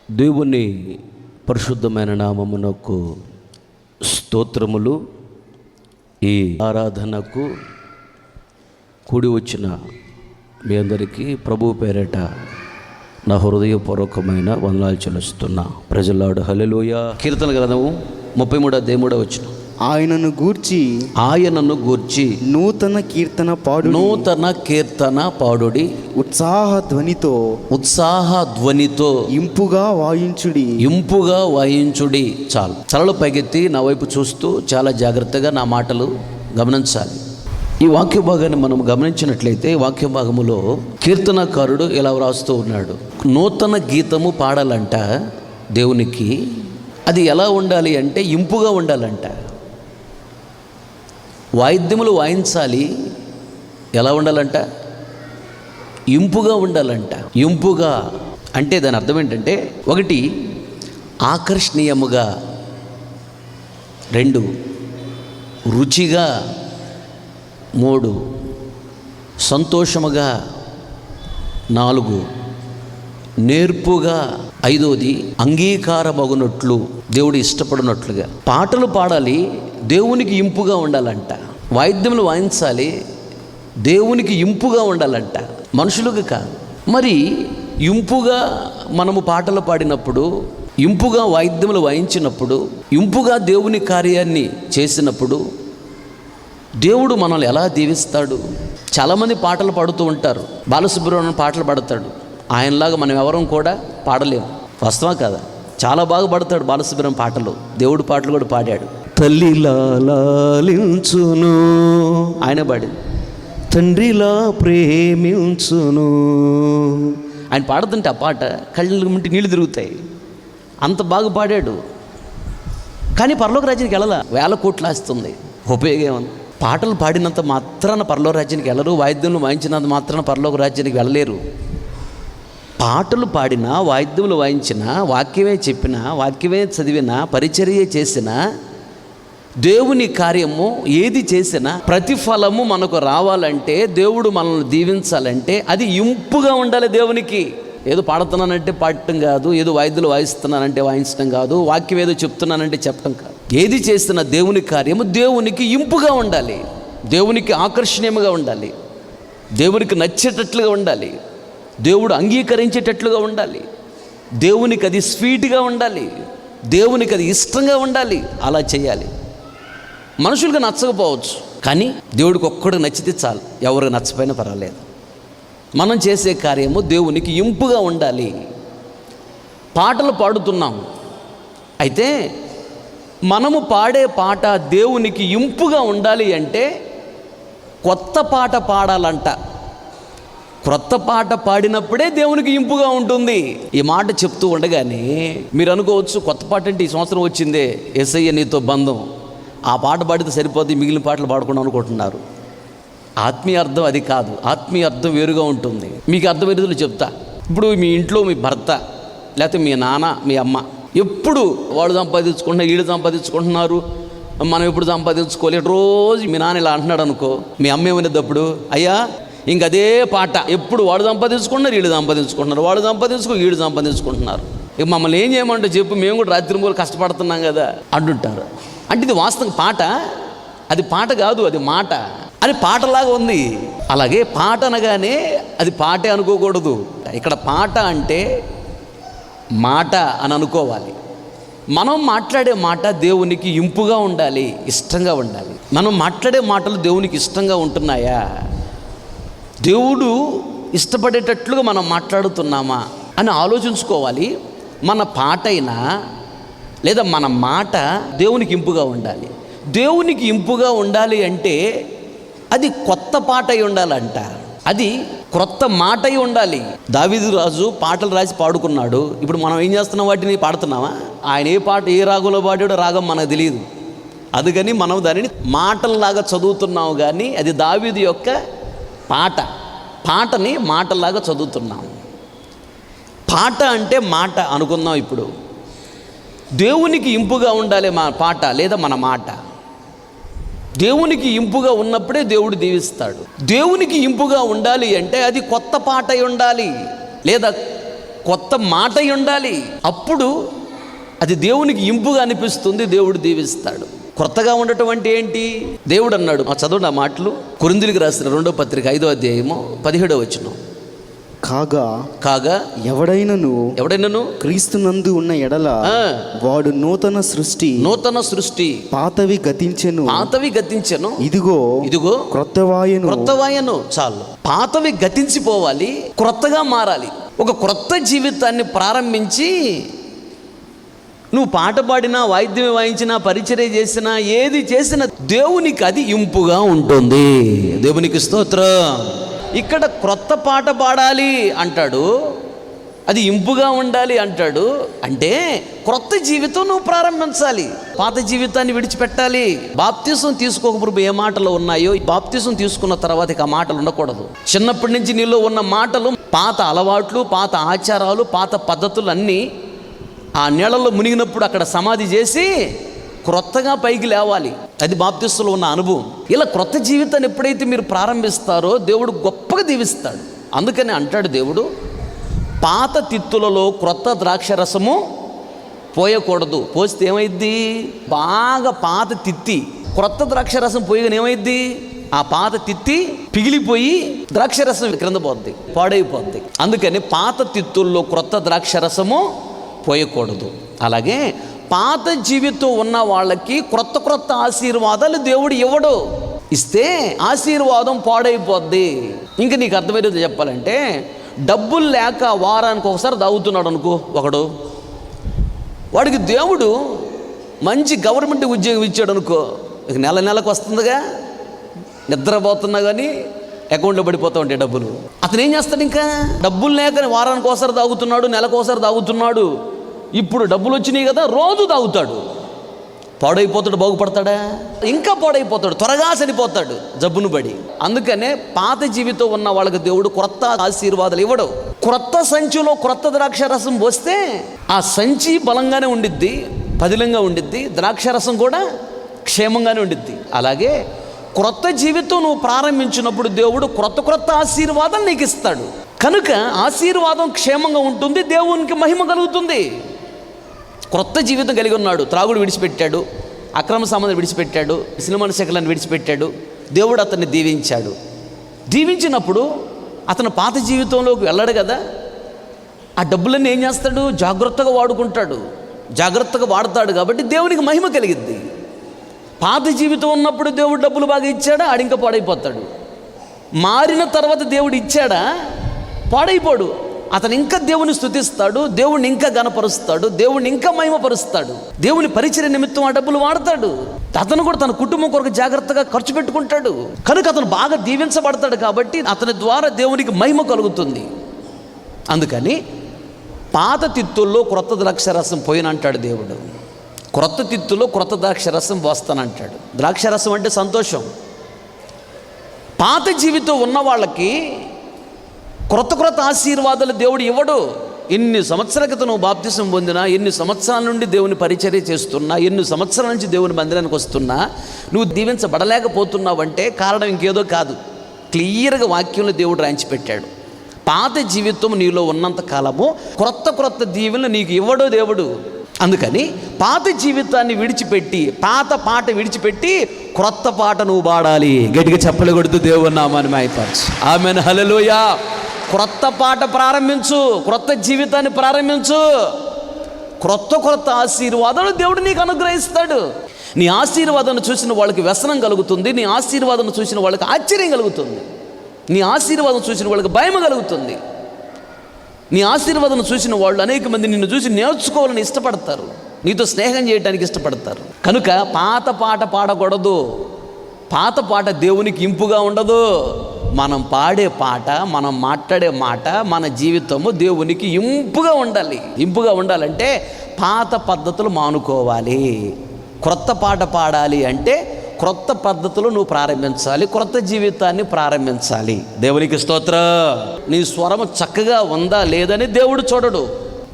దేవుని పరిశుద్ధమైన నామమునకు స్తోత్రములు. ఈ ఆరాధనకు కూడి వచ్చిన మీ అందరికీ ప్రభు పేరిట నా హృదయపూర్వకమైన వందనాలు చెల్లిస్తున్నా. ప్రజలాడు హల్లెలూయా. కీర్తన గ్రంథము 33 వచనం. ఆయనను గూర్చి నూతన కీర్తన పాడుడి, ఉత్సాహ ధ్వనితో ఇంపుగా వాయించుడి. చాలు. చలలు పైకెత్తి నా వైపు చూస్తూ చాలా జాగ్రత్తగా నా మాటలు గమనించాలి. ఈ వాక్య భాగాన్ని మనం గమనించినట్లయితే వాక్య భాగములో కీర్తనకారుడు ఇలా వ్రాస్తూ ఉన్నాడు. నూతన గీతము పాడాలంట దేవునికి. అది ఎలా ఉండాలి అంటే ఇంపుగా ఉండాలంట. వాయిద్యములు వాయించాలి. ఎలా ఉండాలంట? ఇంపుగా ఉండాలంట. ఇంపుగా అంటే దాని అర్థం ఏంటంటే, 1 ఆకర్షణీయముగా, 2 రుచిగా, 3 సంతోషముగా, 4 నేర్పుగా, 5 అంగీకారమగునట్లు, దేవుడు ఇష్టపడినట్లుగా. పాటలు పాడాలి, దేవునికి ఇంపుగా ఉండాలంట. వాయిద్యములు వాయించాలి, దేవునికి ఇంపుగా ఉండాలంట, మనుషులకు కాదు. మరి ఇంపుగా మనము పాటలు పాడినప్పుడు, ఇంపుగా వాయిద్యములు వాయించినప్పుడు, ఇంపుగా దేవుని కార్యాన్ని చేసినప్పుడు దేవుడు మనల్ని ఎలా దీవిస్తాడు? చాలామంది పాటలు పాడుతూ ఉంటారు. బాలసుబ్రహ్మణ్యం పాటలు పాడతాడు. ఆయనలాగా మనం ఎవరం కూడా పాడలేము. వాస్తవా కదా? చాలా బాగా పాడతాడు బాలసుబ్రహ్మణ్యం పాటలు. దేవుడు పాటలు కూడా పాడాడు. తల్లిలా లాలించును, ఆయన పాడింది. తండ్రిలా ప్రేమించును, ఆయన పాడుతుంటే ఆ పాట కళ్ళు ముంటి నీళ్ళు తిరుగుతాయి. అంత బాగా పాడాడు. కానీ పరలోక రాజ్యానికి వెళ్ళాల. 1000 కోట్లు ఆస్తుంది. ఉపయోగం ఏమన్నా? పాటలు పాడినంత మాత్రాన పరలోక రాజ్యానికి వెళ్ళరు. వాయిద్యములు వాయించినంత మాత్రాన పరలోక రాజ్యానికి వెళ్ళలేరు. పాటలు పాడినా, వాయిద్యములు వాయించినా, వాక్యమే చెప్పినా, వాక్యమే చదివినా, పరిచర్య చేసినా, దేవుని కార్యము ఏది చేసినా ప్రతిఫలము మనకు రావాలంటే, దేవుడు మనల్ని దీవించాలంటే అది ఇంపుగా ఉండాలి దేవునికి. ఏదో పాడుతున్నానంటే పాడటం కాదు, ఏదో వాయిద్యులు వాయిస్తున్నానంటే వాయించడం కాదు, వాక్యం ఏదో చెప్తున్నానంటే చెప్పడం కాదు. ఏది చేస్తున్న దేవుని కార్యము దేవునికి ఇంపుగా ఉండాలి, దేవునికి ఆకర్షణీయంగా ఉండాలి, దేవునికి నచ్చేటట్లుగా ఉండాలి, దేవుడు అంగీకరించేటట్లుగా ఉండాలి, దేవునికి అది స్వీట్గా ఉండాలి, దేవునికి అది ఇష్టంగా ఉండాలి. అలా చేయాలి. మనుషులకు నచ్చకపోవచ్చు, కానీ దేవుడికి ఒక్కడికి నచ్చితే చాలు. ఎవరికి నచ్చపోయినా పర్వాలేదు. మనం చేసే కార్యము దేవునికి ఇంపుగా ఉండాలి. పాటలు పాడుతున్నాం, అయితే మనము పాడే పాట దేవునికి ఇంపుగా ఉండాలి అంటే కొత్త పాట పాడాలంట. క్రొత్త పాట పాడినప్పుడే దేవునికి ఇంపుగా ఉంటుంది. ఈ మాట చెప్తూ ఉండగానే మీరు అనుకోవచ్చు, కొత్త పాట అంటే ఈ సంవత్సరం వచ్చిందే, యేసయ్య నీతో బంధం, ఆ పాట పాడితే సరిపోతే మిగిలిన పాటలు పాడుకున్నాం అనుకుంటున్నారు. ఆత్మీయ అర్థం అది కాదు. ఆత్మీయ అర్థం వేరుగా ఉంటుంది. మీకు అర్థమయ్యేది చెప్తా. ఇప్పుడు మీ ఇంట్లో మీ భర్త లేకపోతే మీ నాన్న, మీ అమ్మ ఎప్పుడు వాళ్ళు సంపాదించుకుంటున్నారు, వీళ్ళు సంపాదించుకుంటున్నారు, మనం ఎప్పుడు సంపాదించుకోలేదు. రోజు మీ నాన్న ఇలా అంటున్నాడు అనుకో, మీ అమ్మ ఏమనేటప్పుడు, అయ్యా ఇంకదే పాట, ఎప్పుడు వాడు సంపాదించుకుంటున్నారు, వీళ్ళు సంపాదించుకుంటున్నారు, వాడు వీళ్ళు సంపాదించుకుంటున్నారు, ఇక మమ్మల్ని ఏం చేయమంటే చెప్పు, మేము కూడా రాత్రి మూలు కష్టపడుతున్నాం కదా అంటుంటారు. అంటే ఇది వాస్తవం పాట, అది పాట కాదు, అది మాట అని పాటలాగా ఉంది. అలాగే పాట అనగానే అది పాటే అనుకోకూడదు. ఇక్కడ పాట అంటే మాట అని అనుకోవాలి. మనం మాట్లాడే మాట దేవునికి ఇంపుగా ఉండాలి, ఇష్టంగా ఉండాలి. మనం మాట్లాడే మాటలు దేవునికి ఇష్టంగా ఉంటున్నాయా? దేవుడు ఇష్టపడేటట్లుగా మనం మాట్లాడుతున్నామా అని ఆలోచించుకోవాలి. మన పాట అయినా లేదా మన మాట దేవునికి ఇంపుగా ఉండాలి. దేవునికి ఇంపుగా ఉండాలి అంటే అది కొత్త పాట అయి ఉండాలంట, అది క్రొత్త మాట అయి ఉండాలి. దావీదు రాజు పాటలు రాసి పాడుకున్నాడు. ఇప్పుడు మనం ఏం చేస్తున్నాం? వాటిని పాడుతున్నామా? ఆయన ఏ పాట ఏ రాగంలో పాడాడో రాగం మనకు తెలియదు. అందుకని మనం దానిని మాటల్లాగా చదువుతున్నాము, కానీ అది దావీదు యొక్క పాటని మాటలాగా చదువుతున్నాము. పాట అంటే మాట అనుకుందాం. ఇప్పుడు దేవునికి ఇంపుగా ఉండాలి మా పాట లేదా మన మాట. దేవునికి ఇంపుగా ఉన్నప్పుడే దేవుడు దీవిస్తాడు. దేవునికి ఇంపుగా ఉండాలి అంటే అది కొత్త పాట అయి ఉండాలి, లేదా కొత్త మాట అయి ఉండాలి. అప్పుడు అది దేవునికి ఇంపుగా అనిపిస్తుంది, దేవుడు దీవిస్తాడు. కొత్తగా ఉండటం అంటే ఏంటి? దేవుడు అన్నాడు, చదవండి ఆ మాటలు, కొరింథీయులకు రాసిన 2వ పత్రిక 5వ అధ్యాయము 17వ వచనం. కాగా ఎవడైనను క్రీస్తునందు ఉన్న ఎడల వాడు నూతన సృష్టి, పాతవి గతించెను, ఇదిగో క్రొత్తవాయను. చాలు, పాతవి గతించిపోవాలి, క్రొత్తగా మారాలి. ఒక క్రొత్త జీవితాన్ని ప్రారంభించి నువ్వు పాట పాడినా, వాయిద్యం వాయించినా, పరిచర్య చేసినా, ఏది చేసినా దేవునికి అది ఇంపుగా ఉంటుంది. దేవునికి స్తోత్రం. ఇక్కడ క్రొత్త పాట పాడాలి అంటాడు, అది ఇంపుగా ఉండాలి అంటాడు. అంటే క్రొత్త జీవితం నువ్వు ప్రారంభించాలి, పాత జీవితాన్ని విడిచిపెట్టాలి. బాప్తిసం తీసుకోకపోతే ఏ మాటలు ఉన్నాయో, బాప్తిసం తీసుకున్న తర్వాత ఇక ఆ మాటలు ఉండకూడదు. చిన్నప్పటి నుంచి నీలో ఉన్న మాటలు, పాత అలవాట్లు, పాత ఆచారాలు, పాత పద్ధతులు అన్నీ ఆ నీళ్ళలో మునిగినప్పుడు అక్కడ సమాధి చేసి క్రొత్తగా పైకి లేవాలి. అది బాప్తిస్టులో ఉన్న అనుభవం. ఇలా క్రొత్త జీవితాన్ని ఎప్పుడైతే మీరు ప్రారంభిస్తారో దేవుడు గొప్పగా దీవిస్తాడు. అందుకని అంటాడు దేవుడు, పాత తిత్తులలో క్రొత్త ద్రాక్ష రసము పోయకూడదు. పోస్తే ఏమైద్ది? బాగా పాత తిత్తి క్రొత్త ద్రాక్ష రసం పోయగానే ఏమైద్ది? ఆ పాత తిత్తి పిగిలిపోయి ద్రాక్ష రసం క్రింద పోద్ది, పాడైపోద్ది. అందుకని పాత తిత్తుల్లో క్రొత్త ద్రాక్ష రసము పోయకూడదు. అలాగే పాత జీవితం ఉన్న వాళ్ళకి క్రొత్త ఆశీర్వాదాలు దేవుడు ఇవ్వడు. ఇస్తే ఆశీర్వాదం పాడైపోద్ది. ఇంకా నీకు అర్థమయ్యేది చెప్పాలంటే, డబ్బులు లేక వారానికి ఒకసారి తాగుతున్నాడు అనుకో ఒకడు, వాడికి దేవుడు మంచి గవర్నమెంట్ ఉద్యోగం ఇచ్చాడు అనుకో, ఇక నెలకు వస్తుందిగా, నిద్రపోతున్నా కానీ అకౌంట్లో పడిపోతూ ఉంటాయి డబ్బులు. అతను ఏం చేస్తాడు? ఇంకా డబ్బులు లేక వారానికి ఒకసారి తాగుతున్నాడు, నెలకు ఒకసారి తాగుతున్నాడు. ఇప్పుడు డబ్బులు వచ్చినాయి కదా, రోజు తాగుతాడు. పాడైపోతాడు, బాగుపడతాడా? ఇంకా పాడైపోతాడు, త్వరగా చనిపోతాడు జబ్బును పడి. అందుకనే పాత జీవితం ఉన్న వాళ్ళకి దేవుడు క్రొత్త ఆశీర్వాదాలు ఇవ్వడు. క్రొత్త సంచిలో క్రొత్త ద్రాక్ష రసం పోస్తే ఆ సంచి బలంగానే ఉండిద్ది, పదిలంగా ఉండిద్ది, ద్రాక్ష రసం కూడా క్షేమంగానే ఉండిద్ది. అలాగే క్రొత్త జీవితం నువ్వు ప్రారంభించినప్పుడు దేవుడు క్రొత్త ఆశీర్వాదం నీకు ఇస్తాడు. కనుక ఆశీర్వాదం క్షేమంగా ఉంటుంది, దేవునికి మహిమ కలుగుతుంది. క్రొత్త జీవితం కలిగి ఉన్నాడు, త్రాగుడు విడిచిపెట్టాడు, అక్రమ సంబంధం విడిచిపెట్టాడు, సినిమా శకలను విడిచిపెట్టాడు. దేవుడు అతన్ని దీవించాడు. దీవించినప్పుడు అతను పాత జీవితంలోకి వెళ్ళడు కదా, ఆ డబ్బులన్నీ ఏం చేస్తాడు? జాగ్రత్తగా వాడుకుంటాడు, జాగ్రత్తగా వాడతాడు. కాబట్టి దేవునికి మహిమ కలిగిద్ది. పాత జీవితం ఉన్నప్పుడు దేవుడు డబ్బులు బాగా ఇచ్చాడా, ఆడింకా పాడైపోతాడు. మారిన తర్వాత దేవుడు ఇచ్చాడా, పాడైపోడు. అతను ఇంకా దేవుని స్తుతిస్తాడు, దేవుడిని ఇంకా గణపరుస్తాడు, దేవుడిని ఇంకా మహిమపరుస్తాడు, దేవుని పరిచర్య నిమిత్తం ఆ డబ్బులు వాడతాడు. అతను కూడా తన కుటుంబం కొరకు జాగ్రత్తగా ఖర్చు పెట్టుకుంటాడు. కనుక అతను బాగా దీవించబడతాడు. కాబట్టి అతని ద్వారా దేవునికి మహిమ కలుగుతుంది. అందుకని పాత తిత్తుల్లో క్రొత్త ద్రాక్షరసం పోయినంటాడు దేవుడు. క్రొత్త తిత్తులో క్రొత్త ద్రాక్షరసం పోస్తానంటాడు. ద్రాక్షరసం అంటే సంతోషం. పాత జీవితం ఉన్న వాళ్ళకి క్రొత్త ఆశీర్వాదాలు దేవుడు ఇవ్వడు. ఎన్ని సంవత్సరాల క్రితం నువ్వు బాప్తిసం పొందినా, ఎన్ని సంవత్సరాల నుండి దేవుని పరిచర్య చేస్తున్నా, ఎన్ని సంవత్సరాల నుంచి దేవుని మందిరానికి వస్తున్నా నువ్వు దీవించబడలేకపోతున్నావంటే కారణం ఇంకేదో కాదు. క్లియర్గా వాక్యంలో దేవుడు రాయించి పెట్టాడు. పాత జీవితం నీలో ఉన్నంత కాలము క్రొత్త దీవెనలు నీకు ఇవ్వడు దేవుడు. అందుకని పాత జీవితాన్ని విడిచిపెట్టి, పాత పాట విడిచిపెట్టి క్రొత్త పాట నువ్వు పాడాలి. గట్టిగా చప్పలు కొడుతూ దేవుని నామాన్ని మహిమపరచు. ఆమేన్, హల్లెలూయా. క్రొత్త పాట ప్రారంభించు, క్రొత్త జీవితాన్ని ప్రారంభించు. క్రొత్త ఆశీర్వాదాలు దేవుడు నీకు అనుగ్రహిస్తాడు. నీ ఆశీర్వాదాన్ని చూసిన వాళ్ళకి వ్యసనం కలుగుతుంది, నీ ఆశీర్వాదం చూసిన వాళ్ళకి ఆశ్చర్యం కలుగుతుంది, నీ ఆశీర్వాదం చూసిన వాళ్ళకి భయం కలుగుతుంది. నీ ఆశీర్వాదం చూసిన వాళ్ళు అనేక మంది నిన్ను చూసి నేర్చుకోవాలని ఇష్టపడతారు, నీతో స్నేహం చేయడానికి ఇష్టపడతారు. కనుక పాత పాట పాడకూడదు. పాత పాట దేవునికి ఇంపుగా ఉండదు. మనం పాడే పాట, మనం మాట్లాడే మాట, మన జీవితము దేవునికి ఇంపుగా ఉండాలి. ఇంపుగా ఉండాలంటే పాత పద్ధతులు మానుకోవాలి. క్రొత్త పాట పాడాలి అంటే క్రొత్త పద్ధతులు నువ్వు ప్రారంభించాలి, క్రొత్త జీవితాన్ని ప్రారంభించాలి. దేవునికి స్తోత్రం. నీ స్వరము చక్కగా ఉందా లేదని దేవుడు చూడడు.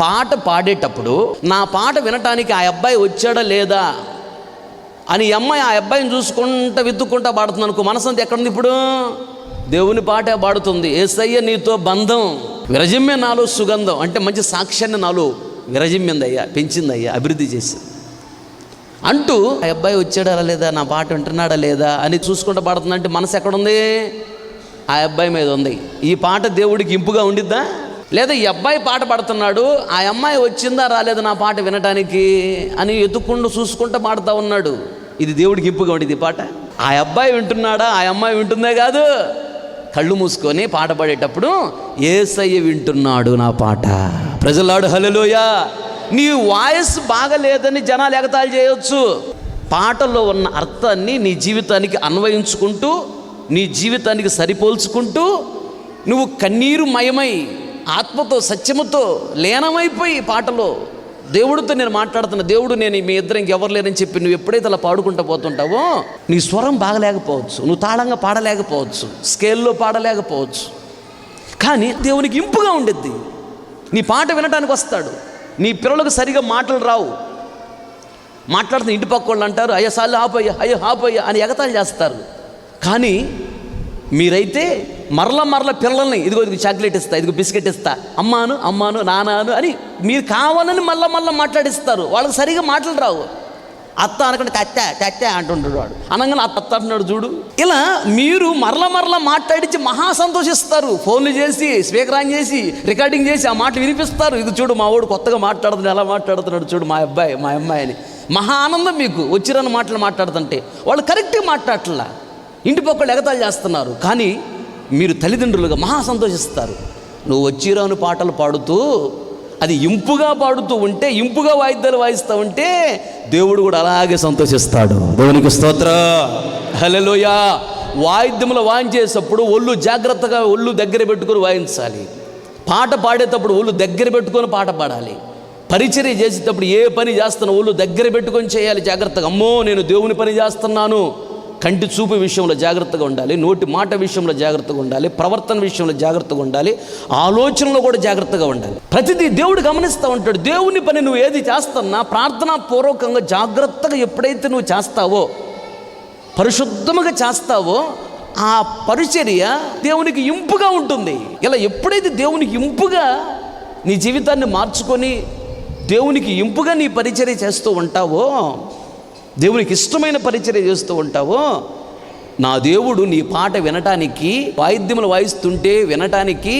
పాట పాడేటప్పుడు నా పాట వినటానికి ఆ అబ్బాయి వచ్చాడా లేదా అని అమ్మాయి ఆ అబ్బాయిని చూసుకుంటా విత్తుకుంటా పాడుతుంది అనుకో, మనసంతా ఎక్కడుంది? ఇప్పుడు దేవుని పాటే పాడుతుంది. యేసయ్య నీతో బంధం విరజిమ్మే నాలో సుగంధం, అంటే మంచి సాక్ష్యాన్ని నాలో విరజిమ్మిందయ్యా, పెంచిందయ్యా, అభివృద్ధి చేసింది అంటూ ఆ అబ్బాయి వచ్చాడా లేదా, నా పాట వింటున్నాడా లేదా అని చూసుకుంటూ పాడుతుందంటే మనసు ఎక్కడుంది? ఆ అబ్బాయి మీద ఉంది. ఈ పాట దేవుడికి ఇంపుగా ఉండిద్దా? లేదా ఈ అబ్బాయి పాట పాడుతున్నాడు, ఆ అమ్మాయి వచ్చిందా రాలేదా నా పాట వినటానికి అని ఎత్తుక్కుంటూ చూసుకుంటూ పాడుతూ ఉన్నాడు. ఇది దేవుడికి ఇంపుగా ఉండిద్ది ఈ పాట? ఆ అబ్బాయి వింటున్నాడా, ఆ అమ్మాయి వింటుందే కాదు, కళ్ళు మూసుకొని పాట పాడేటప్పుడు యేసయ్య వింటున్నాడు నా పాట. ప్రజలాడు హల్లెలూయా. నీ వాయిస్ బాగలేదని జనాలు ఎగతాళి చేయవచ్చు. పాటలో ఉన్న అర్థాన్ని నీ జీవితానికి అన్వయించుకుంటూ, నీ జీవితానికి సరిపోల్చుకుంటూ, నువ్వు కన్నీరు మయమై ఆత్మతో సత్యముతో లీనమైపోయి పాటలో దేవుడితో నేను మాట్లాడుతున్నా, దేవుడు నేను మీ ఇద్దరు ఇంకెవరు లేరని చెప్పి నువ్వు ఎప్పుడైతే అలా పాడుకుంటూ పోతుంటావో నీ స్వరం బాగలేకపోవచ్చు, నువ్వు తాళంగా పాడలేకపోవచ్చు, స్కేల్లో పాడలేకపోవచ్చు, కానీ దేవునికి ఇంపుగా ఉండిద్ది. నీ పాట వినడానికి వస్తాడు. నీ పిల్లలకు సరిగా మాటలు రావు, మాట్లాడుతున్న ఇంటి పక్క వాళ్ళు అంటారు అయ్యా సార్లు ఆపయ్యా, అయ్యో ఆపయ్యా అని ఎగతాళి చేస్తారు. కానీ మీరైతే మరల పిల్లల్ని ఇదిగో చాక్లెట్ ఇస్తా, ఇదిగో బిస్కెట్ ఇస్తా, అమ్మాను నానాను అని మీరు కావాలని మళ్ళా మాట్లాడిస్తారు. వాళ్ళకి సరిగా మాటలు రావు. అత్త అనకుండా తత్తే అంటుంటాడు వాడు, అనగానే అత్త అంటున్నాడు చూడు. ఇలా మీరు మరల మాట్లాడించి మహా సంతోషిస్తారు. ఫోన్లు చేసి, స్పీకర్ ఆన్ చేసి, రికార్డింగ్ చేసి ఆ మాట వినిపిస్తారు. ఇది చూడు మా వాడు కొత్తగా మాట్లాడుతున్నాడు, ఎలా మాట్లాడుతున్నాడు చూడు మా అమ్మాయి అని మహా ఆనందం మీకు. వచ్చిరని మాటలు మాట్లాడుతుంటే వాళ్ళు కరెక్ట్గా మాట్లాడట్లా, ఇంటి పక్కలు ఎగతాళి చేస్తున్నారు. కానీ మీరు తల్లిదండ్రులుగా మహా సంతోషిస్తారు. నువ్వు వచ్చిరాను పాటలు పాడుతూ అది ఇంపుగా పాడుతూ ఉంటే, ఇంపుగా వాయిద్యాలు వాయిస్తూ ఉంటే దేవుడు కూడా అలాగే సంతోషిస్తాడు. దేవునికి స్తోత్రం, హల్లెలూయా. వాయిద్యములు వాయించేటప్పుడు ఒళ్ళు దగ్గర పెట్టుకొని వాయించాలి. పాట పాడేటప్పుడు ఒళ్ళు దగ్గర పెట్టుకొని పాట పాడాలి. పరిచర్య చేసేటప్పుడు ఏ పని చేస్తున్నా ఒళ్ళు దగ్గర పెట్టుకొని చేయాలి జాగ్రత్తగా. అమ్మో నేను దేవుని పని చేస్తున్నాను. కంటి చూపు విషయంలో జాగ్రత్తగా ఉండాలి, నోటి మాట విషయంలో జాగ్రత్తగా ఉండాలి, ప్రవర్తన విషయంలో జాగ్రత్తగా ఉండాలి, ఆలోచనలో కూడా జాగ్రత్తగా ఉండాలి. ప్రతిదీ దేవుడు గమనిస్తూ ఉంటాడు. దేవుని పని నువ్వు ఏది చేస్తున్నా ప్రార్థనాపూర్వకంగా జాగ్రత్తగా ఎప్పుడైతే నువ్వు చేస్తావో, పరిశుద్ధముగా చేస్తావో, ఆ పరిచర్య దేవునికి ఇంపుగా ఉంటుంది. ఇలా ఎప్పుడైతే దేవునికి ఇంపుగా నీ జీవితాన్ని మార్చుకొని దేవునికి ఇంపుగా నీ పరిచర్య చేస్తూ ఉంటావో, దేవునికి ఇష్టమైన పరిచర్య చేస్తూ ఉంటావో, నా దేవుడు నీ పాట వినటానికి, వాయిద్యములు వాయిస్తుంటే వినటానికి,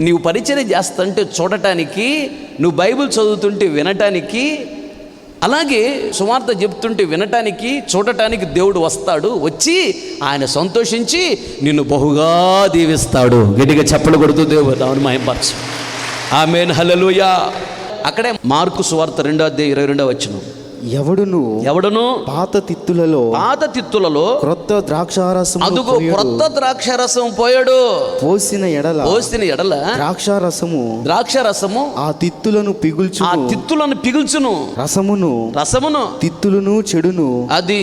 నీవు పరిచర్య చేస్తుంటే చూడటానికి, నువ్వు బైబిల్ చదువుతుంటే వినటానికి, అలాగే సువార్త చెప్తుంటే వినటానికి, చూడటానికి దేవుడు వస్తాడు. వచ్చి ఆయన సంతోషించి నిన్ను బహుగా దీవిస్తాడు. గట్టిగా చప్పలు కొడుతూ దేవుడు అవును మహిమపరచు. ఆమేన్, హల్లెలూయా. అక్కడే మార్కు సువార్త 2:22 వచనం, ఎవడును పాత తిత్తులలో క్రొత్త ద్రాక్షారసం, అదుగో క్రొత్త ద్రాక్షారసం పోయాడు, పోసిన ఎడల ద్రాక్షారసము ఆ తిత్తులను పిగుల్చును, రసమును తిత్తులను చెడును. అది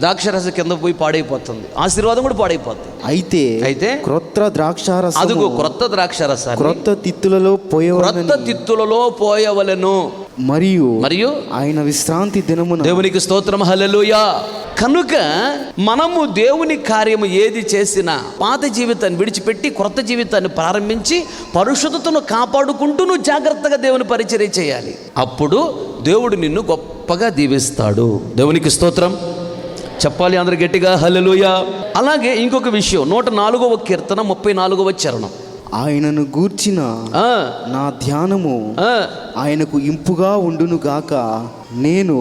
ద్రాక్షారసం కింద పోయి పాడైపోతుంది, ఆశీర్వాదం కూడా పాడైపోతుంది. అయితే క్రొత్త ద్రాక్షారసం, అదుగో క్రొత్త ద్రాక్షారసం క్రొత్త తిత్తులలో పోయవలెను, మరియు ఆయన విశ్రాంతి దినమున. దేవునికి స్తోత్రం, హల్లెలూయా. కనుక మనము దేవుని కార్యము ఏది చేసినా పాత జీవితాన్ని విడిచిపెట్టి క్రొత్త జీవితాన్ని ప్రారంభించి పరిశుద్ధతను కాపాడుకుంటూ నువ్వు జాగ్రత్తగా దేవుని పరిచర్య చేయాలి. అప్పుడు దేవుడు నిన్ను గొప్పగా దీవిస్తాడు. దేవునికి స్తోత్రం చెప్పాలి అందరు గట్టిగా, హల్లెలూయా. అలాగే ఇంకొక విషయం, 104వ కీర్తన 34వ చరణం, ఆయనను గూర్చిన నా ధ్యానము ఆయనకు ఇంపుగా ఉండును గాక, నేను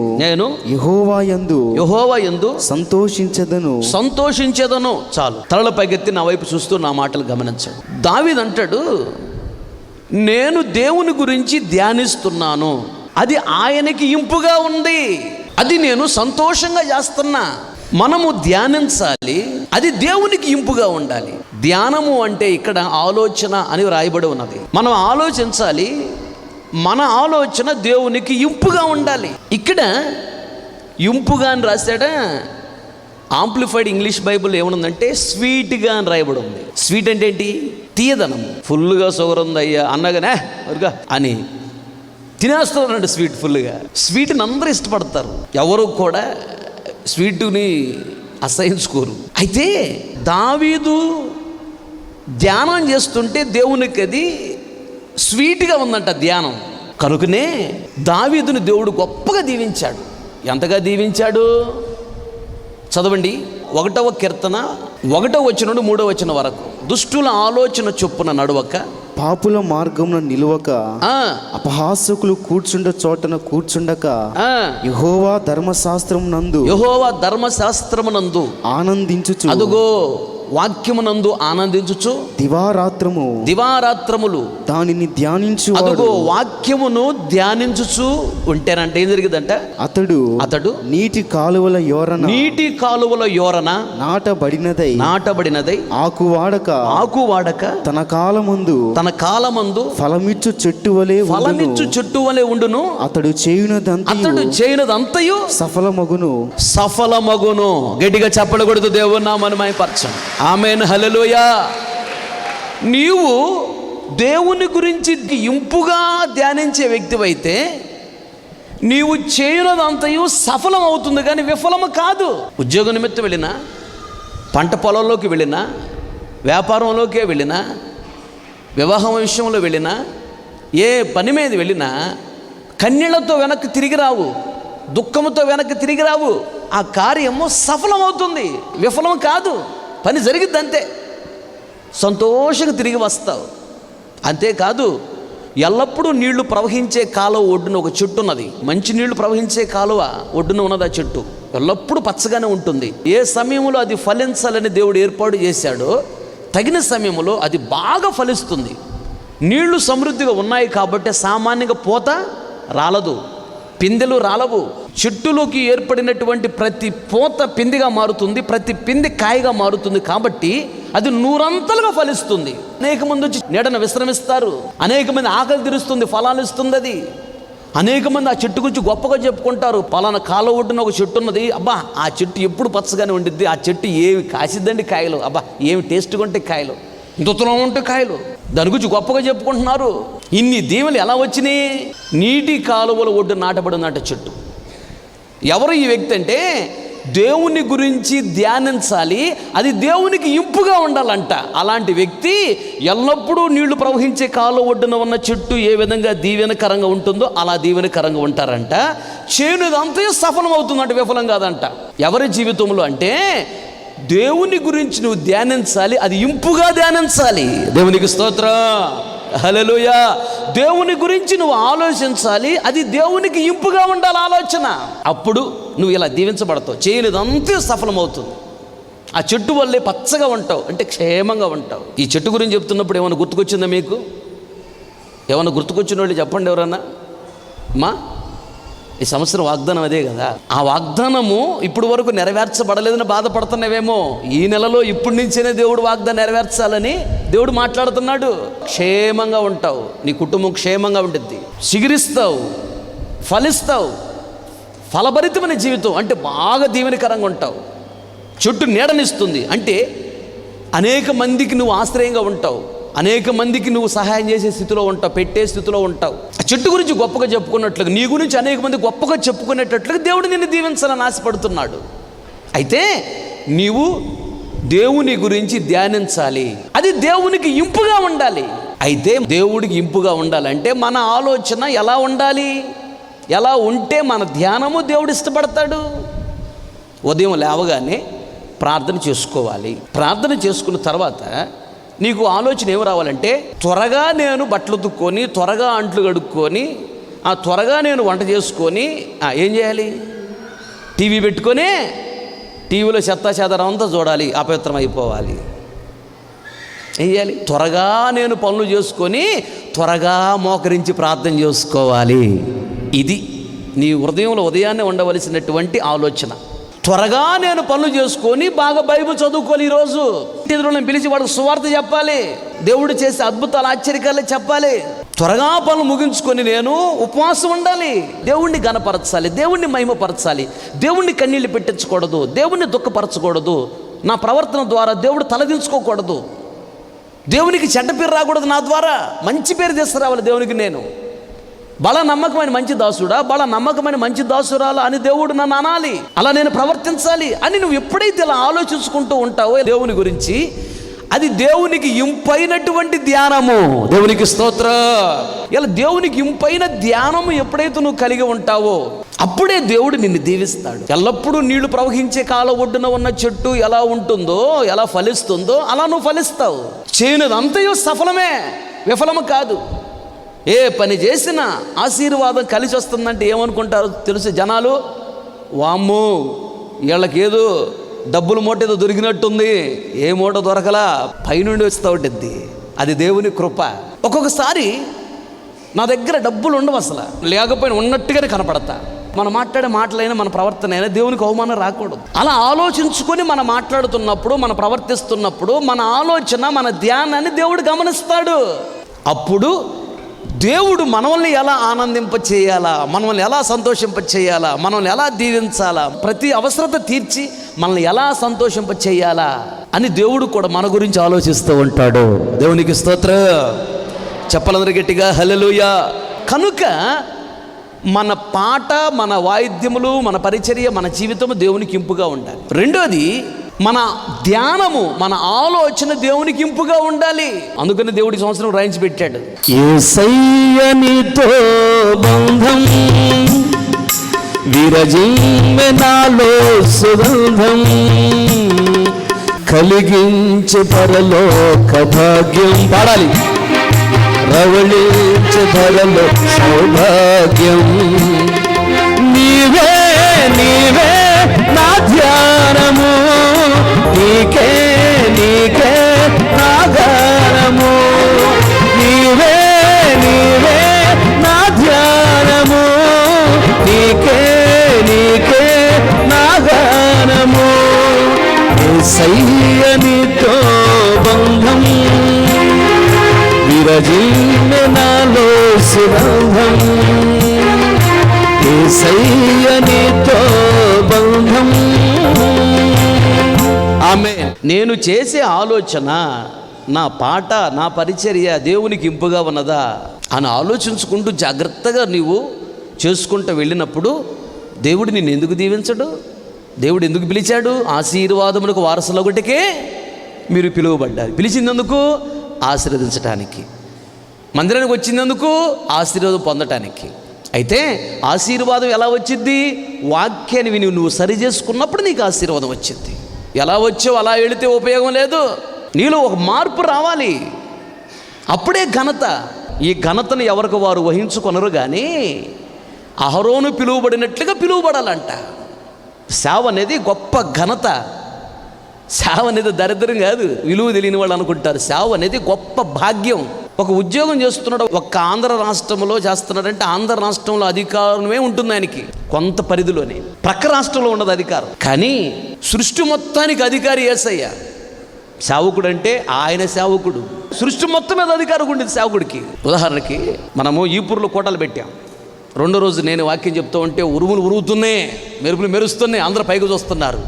యెహోవాయందు సంతోషించెదను. చాలు, తలల పైకెత్తి నా వైపు చూస్తూ నా మాటలు గమనించండి. దావీదు అంటాడు, నేను దేవుని గురించి ధ్యానిస్తున్నాను, అది ఆయనకి ఇంపుగా ఉంది, అది నేను సంతోషంగా చేస్తున్నా. మనము ధ్యానించాలి, అది దేవునికి ఇంపుగా ఉండాలి. ధ్యానము అంటే ఇక్కడ ఆలోచన అని రాయబడి ఉన్నది. మనం ఆలోచించాలి, మన ఆలోచన దేవునికి ఇంపుగా ఉండాలి. ఇక్కడ ఇంపుగా అని రాశాడా? ఆంప్లిఫైడ్ ఇంగ్లీష్ బైబుల్ ఏమనుందంటే స్వీట్గా అని రాయబడి ఉంది. స్వీట్ అంటే ఏంటి? తీయదనము. ఫుల్గా షుగర్ ఉంది అయ్యా అన్నగానే వర్గా అని తినేస్తున్నాడు స్వీట్ ఫుల్గా. స్వీట్ని అందరూ ఇష్టపడతారు, ఎవరు కూడా స్వీటుని అసహించుకోరు. అయితే దావీదు ధ్యానం చేస్తుంటే దేవునికి అది స్వీట్గా ఉందంట ధ్యానం. కనుకనే దావీదుని దేవుడు గొప్పగా దీవించాడు. ఎంతగా దీవించాడు చదవండి. 1వ కీర్తన 1వ వచనం నుండి 3వ వచనం వరకు. దుష్టుల ఆలోచన చొప్పున నడవక, పాపుల మార్గమున నిలువక, అపహాసకులు కూర్చుండ చోటన కూర్చుండక, యెహోవా ధర్మశాస్త్రమునందు ఆనందించుచు, అదుగో వాక్యమునందు ఆనందించుచు, దివారాత్రములు దానిని ధ్యానించు, అదుగో వాక్యమును ధ్యానించుచు ఉంటేనంటే ఏం జరిగిందంట, అతడు నీటి కాలువల యోరన నాటబడినదై ఆకువాడక తన కాలమందు ఫలమిచ్చు చెట్టు వలె ఉండును. అతడు చేయునదంతయు సఫలమగును. గట్టిగా చెప్పకూడదు. దేవుని నామమును మహిమపరచండి. ఆమేన్, హల్లెలూయా. నీవు దేవుని గురించి ఇంపుగా ధ్యానించే వ్యక్తివైతే నీవు చేయనదంతయు సఫలం అవుతుంది, కానీ విఫలము కాదు. ఉద్యోగ నిమిత్తం వెళ్ళినా, పంట పొలంలోకి వెళ్ళినా, వ్యాపారంలోకే వెళ్ళినా, వివాహం విషయంలో వెళ్ళినా, ఏ పని మీద వెళ్ళినా కన్నీళ్లతో వెనక్కి తిరిగి రావు, దుఃఖంతో వెనక్కి తిరిగి రావు. ఆ కార్యము సఫలమవుతుంది, విఫలం కాదు. పని జరిగిద్ది అంతే, సంతోషంగా తిరిగి వస్తావు. అంతేకాదు, ఎల్లప్పుడూ నీళ్లు ప్రవహించే కాలువ ఒడ్డున ఒక చెట్టు ఉన్నది. మంచి నీళ్లు ప్రవహించే కాలువ ఒడ్డున ఉన్నది. ఆ చెట్టు ఎల్లప్పుడూ పచ్చగానే ఉంటుంది. ఏ సమయంలో అది ఫలించాలని దేవుడు ఏర్పాటు చేశాడో తగిన సమయంలో అది బాగా ఫలిస్తుంది. నీళ్లు సమృద్ధిగా ఉన్నాయి కాబట్టి సామాన్యంగా పూత రాలదు, పిందెలు రాలవు. చెట్టులోకి ఏర్పడినటువంటి ప్రతి పూత పిందిగా మారుతుంది, ప్రతి పిండి కాయగా మారుతుంది. కాబట్టి అది 100 ఫలిస్తుంది. అనేక మంది వచ్చి నీడను విశ్రమిస్తారు, అనేక మంది ఆకలి తీరుస్తుంది, ఫలాలు ఇస్తుంది అది. అనేక మంది ఆ చెట్టు గురించి గొప్పగా చెప్పుకుంటారు. పలానా కాలువ ఒడ్డున ఒక చెట్టు ఉన్నది, అబ్బా ఆ చెట్టు ఎప్పుడు పచ్చగానే ఉండిద్ది, ఆ చెట్టు ఏమి కాసిద్దండి కాయలు, అబ్బా ఏమి టేస్ట్గా ఉంటాయి కాయలు, ఇంతలో ఉంటాయి కాయలు, దాని గురించి గొప్పగా చెప్పుకుంటున్నారు. ఇన్ని దీవెనలు ఎలా వచ్చినాయి? నీటి కాలువల ఒడ్డు నాటబడిందంట చెట్టు. ఎవరు ఈ వ్యక్తి అంటే, దేవుని గురించి ధ్యానించాలి, అది దేవునికి ఇంపుగా ఉండాలంట. అలాంటి వ్యక్తి ఎల్లప్పుడూ నీళ్లు ప్రవహించే కాలువ ఒడ్డున ఉన్న చెట్టు ఏ విధంగా దీవెనకరంగా ఉంటుందో అలా దీవెనకరంగా ఉంటారంట. చేనుదంతా సఫలం అవుతుందంట, విఫలం కాదంట. ఎవరి జీవితంలో అంటే, దేవుని గురించి నువ్వు ధ్యానించాలి, అది ఇంపుగా ధ్యానించాలి. దేవునికి స్తోత్రం, హల్లెలూయా. దేవుని గురించి నువ్వు ఆలోచించాలి, అది దేవునికి ఇంపుగా ఉండాలి ఆలోచన. అప్పుడు నువ్వు ఇలా దీవించబడతావు, చేయలేదంతా సఫలమవుతుంది. ఆ చెట్టు వల్లే పచ్చగా ఉంటావు, అంటే క్షేమంగా ఉంటావు. ఈ చెట్టు గురించి చెప్తున్నప్పుడు ఏమైనా గుర్తుకొచ్చిందా మీకు? ఏమైనా గుర్తుకొచ్చిన వాళ్ళు చెప్పండి ఎవరన్నా. అమ్మా, ఈ సంవత్సరం వాగ్దానం అదే కదా. ఆ వాగ్దానము ఇప్పుడు వరకు నెరవేర్చబడలేదని బాధపడుతున్నావేమో. ఈ నెలలో ఇప్పటి నుంచేనే దేవుడు వాగ్దానం నెరవేర్చాలని దేవుడు మాట్లాడుతున్నాడు. క్షేమంగా ఉంటావు, నీ కుటుంబం క్షేమంగా ఉంటుంది, చిగురిస్తావు, ఫలిస్తావు, ఫలభరితమైన జీవితం, అంటే బాగా దీవెనకరంగా ఉంటావు. చెట్టు నీడనిస్తుంది, అంటే అనేక మందికి నువ్వు ఆశ్రయంగా ఉంటావు, అనేక మందికి నువ్వు సహాయం చేసే స్థితిలో ఉంటావు, పెట్టే స్థితిలో ఉంటావు. ఆ చెట్టు గురించి గొప్పగా చెప్పుకున్నట్లుగా నీ గురించి అనేక మంది గొప్పగా చెప్పుకునేటట్లుగా దేవుడు నిన్ను దీవించాలని ఆశపడుతున్నాడు. అయితే నీవు దేవుని గురించి ధ్యానించాలి, అది దేవునికి ఇంపుగా ఉండాలి. అయితే దేవుడికి ఇంపుగా ఉండాలంటే మన ఆలోచన ఎలా ఉండాలి? ఎలా ఉంటే మన ధ్యానము దేవుడు ఇష్టపడతాడు? ఉదయం లేవగానే ప్రార్థన చేసుకోవాలి. ప్రార్థన చేసుకున్న తర్వాత నీకు ఆలోచన ఏమి రావాలంటే, త్వరగా నేను బట్టలు ఉతుక్కొని, త్వరగా అంట్లు కడుక్కొని, త్వరగా నేను వంట చేసుకొని ఏం చేయాలి? టీవీ పెట్టుకొని టీవీలో చెత్త చెదరం అంతా చూడాలి, అపవిత్రం అయిపోవాలి. ఏం చేయాలి? త్వరగా నేను పనులు చేసుకొని త్వరగా మోకరించి ప్రార్థన చేసుకోవాలి. ఇది నీ హృదయంలో ఉదయాన్నే ఉండవలసినటువంటి ఆలోచన. త్వరగా నేను పనులు చేసుకొని బాగా బైబిల్ చదువుకోవాలి. ఈరోజు ఇతరులను పిలిచి వాడికి సువార్త చెప్పాలి, దేవుడు చేసే అద్భుతాలు ఆశ్చర్యకాలే చెప్పాలి. త్వరగా పనులు ముగించుకొని నేను ఉపవాసం ఉండాలి, దేవుణ్ణి ఘనపరచాలి, దేవుణ్ణి మహిమపరచాలి, దేవుణ్ణి కన్నీళ్ళు పెట్టించకూడదు, దేవుణ్ణి దుఃఖపరచకూడదు, నా ప్రవర్తన ద్వారా దేవుడు తలదించుకోకూడదు, దేవునికి చెడ్డ పేరు రాకూడదు, నా ద్వారా మంచి పేరు తీసుకురావాలి దేవునికి. నేను బల నమ్మకమైన మంచి దాసుడా, బల నమ్మకమైన మంచి దాసురాలా అని దేవుడు నన్ను అనాలి, అలా నేను ప్రవర్తించాలి అని నువ్వు ఎప్పుడైతే ఇలా ఆలోచించుకుంటూ ఉంటావో దేవుని గురించి, అది దేవునికి ఇంపైనటువంటి ధ్యానము. దేవునికి స్తోత్రం. ఇలా దేవునికి ఇంపైన ధ్యానము ఎప్పుడైతే నువ్వు కలిగి ఉంటావో అప్పుడే దేవుడు నిన్ను దీవిస్తాడు. ఎల్లప్పుడూ నీళ్లు ప్రవహించే కాల ఒడ్డున ఉన్న చెట్టు ఎలా ఉంటుందో, ఎలా ఫలిస్తుందో అలా నువ్వు ఫలిస్తావు. చేయనిదంతయు సఫలమే, విఫలము కాదు. ఏ పని చేసినా ఆశీర్వాదం కలిసి వస్తుందంటే ఏమనుకుంటారు తెలుసు జనాలు? వామ్మో వీళ్ళకి ఏదో డబ్బుల మూట ఏదో దొరికినట్టుంది. ఏ మూట దొరకలా, పైనుండి వస్తూ ఉంటుంది. అది దేవుని కృప. ఒక్కొక్కసారి నా దగ్గర డబ్బులు ఉండవు, అసలు లేకపోయినా ఉన్నట్టుగానే కనపడతా. మనం మాట్లాడే మాటలైనా మన ప్రవర్తన అయినా దేవునికి అవమానం రాకూడదు. అలా ఆలోచించుకొని మనం మాట్లాడుతున్నప్పుడు, మనం ప్రవర్తిస్తున్నప్పుడు మన ఆలోచన, మన ధ్యానాన్ని దేవుడు గమనిస్తాడు. అప్పుడు దేవుడు మనల్ని ఎలా ఆనందింప చేయాలా, మనల్ని ఎలా సంతోషింప చేయాలా, మనల్ని ఎలా దీవించాలా, ప్రతి అవసరత తీర్చి మనల్ని ఎలా సంతోషింప చేయాలా అని దేవుడు కూడా మన గురించి ఆలోచిస్తూ ఉంటాడు. దేవునికి స్తోత్రం. చెప్పలందరూ గట్టిగా హల్లెలూయా. కనుక మన పాట, మన వాయిద్యములు, మన పరిచర్య, మన జీవితము దేవునికి ఇంపుగా ఉండాలి. రెండోది మన ధ్యానము, మన ఆలోచన దేవునికి ఇంపుగా ఉండాలి. అందుకని దేవుడి సంవత్సరం రాయించి పెట్టాడు. యేసయ్య నీతో బంధం విరజిమ్మె నాలో సుగంధం కలిగించే పరలోక భాగ్యం. పాడాలి. రవళించే ధరలో సౌభాగ్యం. నీవే నీవే నా ధ్యానము, నీకే నీకే నా గానము. నీవే నీవే నా ధ్యానము, నీకే నీకే నా గానము. యేసయ్య నీతో బంధం విరజిమ్మె నాలో సుగంధం. యేసయ్య నీతో బంధం. ఆమేన్. నేను చేసే ఆలోచన, నా పాట, నా పరిచర్య దేవునికి ఇంపుగా ఉన్నదా అని ఆలోచించుకుంటూ జాగ్రత్తగా నీవు చేసుకుంటూ వెళ్ళినప్పుడు దేవుడు నిన్ను ఎందుకు దీవించడు? దేవుడు ఎందుకు పిలిచాడు? ఆశీర్వాదములకు వారసులొకటికే మీరు పిలువబడ్డారు. పిలిచిందెందుకు? ఆశీర్వదించటానికి. మందిరానికి వచ్చినందుకు ఆశీర్వాదం పొందటానికి. అయితే ఆశీర్వాదం ఎలా వచ్చింది? వాక్యాన్ని విని నువ్వు సరి చేసుకున్నప్పుడు నీకు ఆశీర్వాదం వచ్చింది. ఎలా వచ్చావు అలా వెళితే ఉపయోగం లేదు. నీలో ఒక మార్పు రావాలి. అప్పుడే ఘనత. ఈ ఘనతను ఎవరికి వారు వహించుకొనరు, కానీ అహరోను పిలువబడినట్లుగా పిలువబడాలంట. సేవ అనేది గొప్ప ఘనత. సేవ అనేది దరిద్రం కాదు. విలువ తెలియని వాళ్ళు అనుకుంటారు. సేవ అనేది గొప్ప భాగ్యం. ఒక ఉద్యోగం చేస్తున్నాడు, ఒక్క ఆంధ్ర రాష్ట్రంలో చేస్తున్నాడంటే ఆంధ్ర రాష్ట్రంలో అధికారమే ఉంటుంది ఆయనకి, కొంత పరిధిలోనే. ప్రక్క రాష్ట్రంలో ఉండదు అధికారం. కానీ సృష్టి మొత్తానికి అధికారి యేసయ్య. సేవకుడు అంటే ఆయన సేవకుడు. సృష్టి మొత్తం మీద అధికారం ఉండేది సేవకుడికి. ఉదాహరణకి మనము ఈపూర్లో కోటలు పెట్టాం. రెండో రోజు నేను వాక్యం చెప్తూ ఉంటే ఉరుములు ఉరుగుతున్నాయి, మెరుపులు మెరుస్తున్నాయి, అందరూ పైకి చూస్తున్నారు.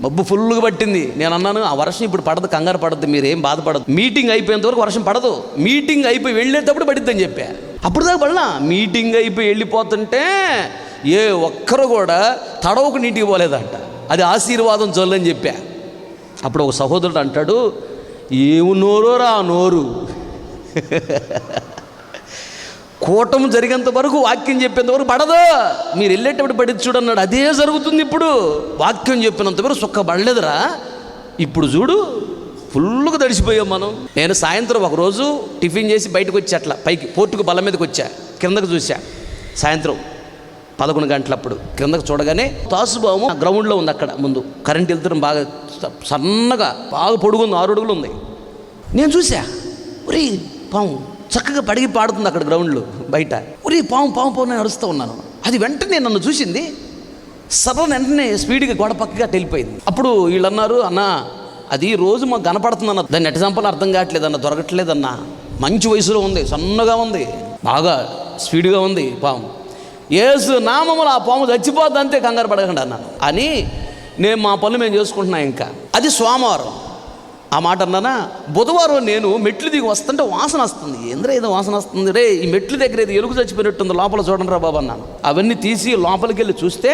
మబ్బు ఫుల్గా పట్టింది. నేను అన్నాను, ఆ వర్షం ఇప్పుడు పడదు, కంగారు పడద్దు, మీరేం బాధపడదు, మీటింగ్ అయిపోయేంత వరకు వర్షం పడదు, మీటింగ్ అయిపోయి వెళ్ళేటప్పుడు పడిద్దని చెప్పా. అప్పుడు దాకా పడలా. మీటింగ్ అయిపోయి వెళ్ళిపోతుంటే ఏ ఒక్కరు కూడా తడవకు నీటికి పోలేదంట. అది ఆశీర్వాదం జల్లని చెప్పా. అప్పుడు ఒక సహోదరుడు అంటాడు, ఏమి నోరోరా నోరు, కూటమి జరిగేంత వరకు వాక్యం చెప్పేంత వరకు పడదు, మీరు వెళ్ళేటప్పుడు పడిద్ది చూడన్నాడు. అదే జరుగుతుంది ఇప్పుడు. వాక్యం చెప్పినంత వరకు సుక్క పడలేదురా, ఇప్పుడు చూడు ఫుల్గా తడిసిపోయాం మనం. నేను సాయంత్రం ఒకరోజు టిఫిన్ చేసి బయటకు వచ్చా, అట్లా పైకి పోర్టుకు బల్ల మీదకి వచ్చా, కిందకు చూసా. సాయంత్రం 11 గంటలప్పుడు కిందకు చూడగానే తాసుబాము గ్రౌండ్లో ఉంది. అక్కడ ముందు కరెంట్ వెళ్తున్న బాగా సన్నగా బాగా పొడుగుంది, 6 అడుగులు ఉంది. నేను చూసా, ఒరే పాము చక్కగా పడిగి పాడుతుంది అక్కడ గ్రౌండ్లో బయట. ఒరే పాము పాము పాము నేను అరుస్తూ ఉన్నాను. అది వెంటనే నన్ను చూసింది, సడన్ వెంటనే స్పీడ్గా గోడ పక్కగా వెళ్ళిపోయింది. అప్పుడు వీళ్ళు అన్నారు, అన్న అది రోజు మాకు కనపడుతుందన్న, దాన్ని ఎట్ట చంపాలో అర్థం కావట్లేదన్న, దొరకట్లేదన్న, మంచి వయసులో ఉంది, సన్నగా ఉంది, బాగా స్పీడ్గా ఉంది పాము. యేసు నామములో ఆ పాము చచ్చిపోద్ది, అంతే, కంగారు పడకండి అన్నాను. అని నేను మా పనులు మేము చేసుకుంటున్నా. ఇంకా అది సోమవారం ఆ మాట అన్నానా. బుధవారం నేను మెట్లు దిగి వస్తుంటే వాసన వస్తుంది. ఏంద్రా ఏదో వాసన వస్తుంది, రే ఈ మెట్ల దగ్గర ఏదో ఎలుగు చచ్చిపోయినట్టుంది, లోపల చూడండి రా బాబు అన్నాను. అవన్నీ తీసి లోపలికి వెళ్ళి చూస్తే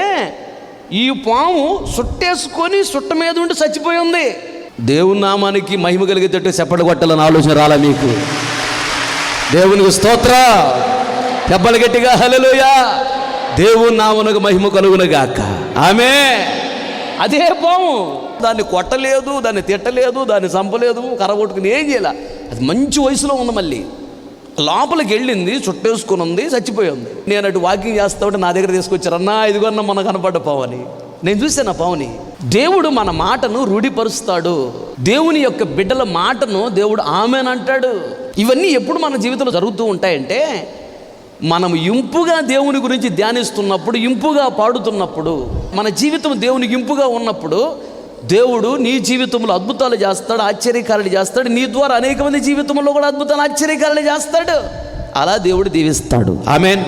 ఈ పాము సుట్టేసుకొని సుట్ట మీద ఉండి చచ్చిపోయి ఉంది. దేవుని నామానికి మహిమ కలిగేటట్టు చెప్పలు కొట్టాలని ఆలోచన రాలా మీకు? దేవునికి స్తోత్ర, చెప్పలు గట్టిగా హల్లెలూయా. దేవుని నామమునకు మహిమ కలుగునుగాక. ఆమేన్. అదే పాము, దాన్ని కొట్టలేదు, దాన్ని తిట్టలేదు, దాన్ని చంపలేదు, కర్రగొట్టుకుని ఏం చేయాల. అది మంచి వయసులో ఉంది, మళ్ళీ లోపలికి వెళ్ళింది, చుట్టేసుకుని ఉంది, చచ్చిపోయింది. నేను అటు వాకింగ్ చేస్తా ఉంటే నా దగ్గర తీసుకొచ్చారు, అన్నా ఇదిగోన్నా మన కనపడ్డ పావు అని. నేను చూశాను ఆ పావుని. దేవుడు మన మాటను రూఢిపరుస్తాడు. దేవుని యొక్క బిడ్డల మాటను దేవుడు ఆమెన్ అంటాడు. ఇవన్నీ ఎప్పుడు మన జీవితంలో జరుగుతూ ఉంటాయంటే, మనం ఇంపుగా దేవుని గురించి ధ్యానిస్తున్నప్పుడు, ఇంపుగా పాడుతున్నప్పుడు, మన జీవితం దేవునికి ఇంపుగా ఉన్నప్పుడు దేవుడు నీ జీవితంలో అద్భుతాలు చేస్తాడు, ఆశ్చర్యకార్యాలు చేస్తాడు. నీ ద్వారా అనేక మంది జీవితంలో కూడా అద్భుతాలు, ఆశ్చర్యకార్యాలు చేస్తాడు. అలా దేవుడు దీవిస్తాడు. ఆమేన్.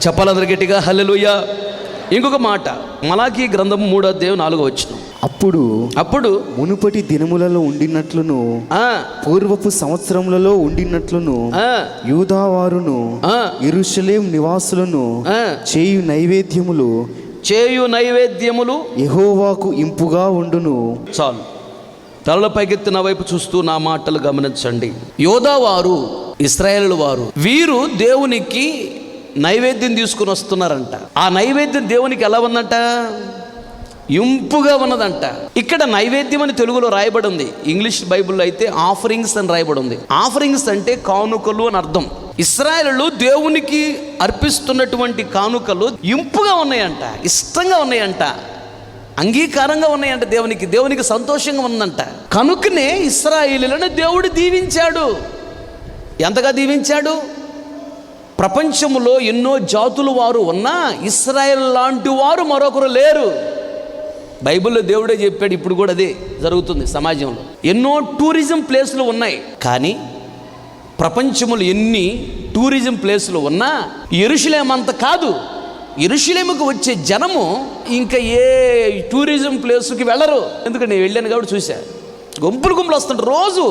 చెప్పాలందరూ గట్టిగా హల్లెలూయా. ఇంకొక మాట, మలాకీ గ్రంథం 3:4 అప్పుడు మునుపటి దినములలో ఉండినట్లును, పూర్వపు సంవత్సరములలో ఉండినట్లును, యూదావారును యెరూషలేము నివాసులను చేయు నైవేద్యములు యెహోవాకు ఇంపుగా ఉండును. చాలు. తలల పైకెత్తి నా వైపు చూస్తూ నా మాటలు గమనించండి. యోధావారు, ఇశ్రాయేలు వారు, వీరు దేవునికి నైవేద్యం తీసుకుని వస్తున్నారంట. ఆ నైవేద్యం దేవునికి ఎలా ఉందంట? ఇంపుగా ఉన్నదంట. ఇక్కడ నైవేద్యం అని తెలుగులో రాయబడి ఉంది, ఇంగ్లీష్ బైబిల్లో అయితే ఆఫరింగ్స్ అని రాయబడి ఉంది. ఆఫరింగ్స్ అంటే కానుకలు అని అర్థం. ఇశ్రాయేలు దేవునికి అర్పిస్తున్నటువంటి కానుకలు ఇంపుగా ఉన్నాయంట, ఇష్టంగా ఉన్నాయంట, అంగీకారంగా ఉన్నాయంట. దేవునికి సంతోషంగా ఉందంట. కనుకనే ఇశ్రాయేలులను దేవుడు దీవించాడు. ఎంతగా దీవించాడు? ప్రపంచంలో ఎన్నో జాతుల వారు ఉన్నా ఇశ్రాయేల్ లాంటి వారు మరొకరు లేరు. బైబిల్లో దేవుడే చెప్పాడు. ఇప్పుడు కూడా అదే జరుగుతుంది సమాజంలో. ఎన్నో టూరిజం ప్లేసులు ఉన్నాయి, కానీ ప్రపంచంలో ఎన్ని టూరిజం ప్లేసులు ఉన్నా యెరూషలేము అంత కాదు. యెరూషలేముకు వచ్చే జనము ఇంకా ఏ టూరిజం ప్లేస్కి వెళ్ళరు. ఎందుకంటే నేను వెళ్ళాను కాబట్టి చూసా, గుంపులు వస్తుంటారు రోజు.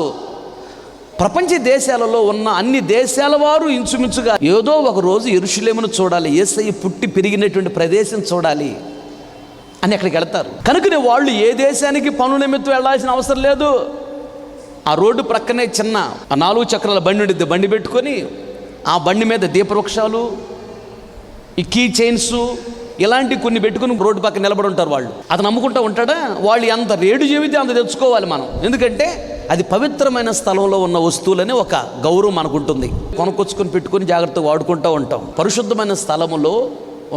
ప్రపంచ దేశాలలో ఉన్న అన్ని దేశాల వారు ఇంచుమించుగా ఏదో ఒక రోజు యెరూషలేమును చూడాలి, యేసయ్య పుట్టి పెరిగినటువంటి ప్రదేశం చూడాలి అని అక్కడికి వెళ్తారు. కనుకనే వాళ్ళు ఏ దేశానికి పనుల నిమిత్తం వెళ్ళాల్సిన అవసరం లేదు. ఆ రోడ్డు ప్రక్కనే చిన్న 4 చక్రాల బండి ఉండిద్ది. బండి పెట్టుకొని ఆ బండి మీద దీపవృక్షాలు, ఈ కీ చైన్స్ ఇలాంటి కొన్ని పెట్టుకుని రోడ్డు పక్కన నిలబడి ఉంటారు వాళ్ళు. అతను నమ్ముకుంటూ ఉంటాడా? వాళ్ళు ఎంత రేటు చెబితే అంత తెచ్చుకోవాలి మనం. ఎందుకంటే అది పవిత్రమైన స్థలంలో ఉన్న వస్తువులని ఒక గౌరవం మనకుంటుంది. కొనుక్కొచ్చుకొని పెట్టుకొని జాగ్రత్తగా వాడుకుంటూ ఉంటాం. పరిశుద్ధమైన స్థలంలో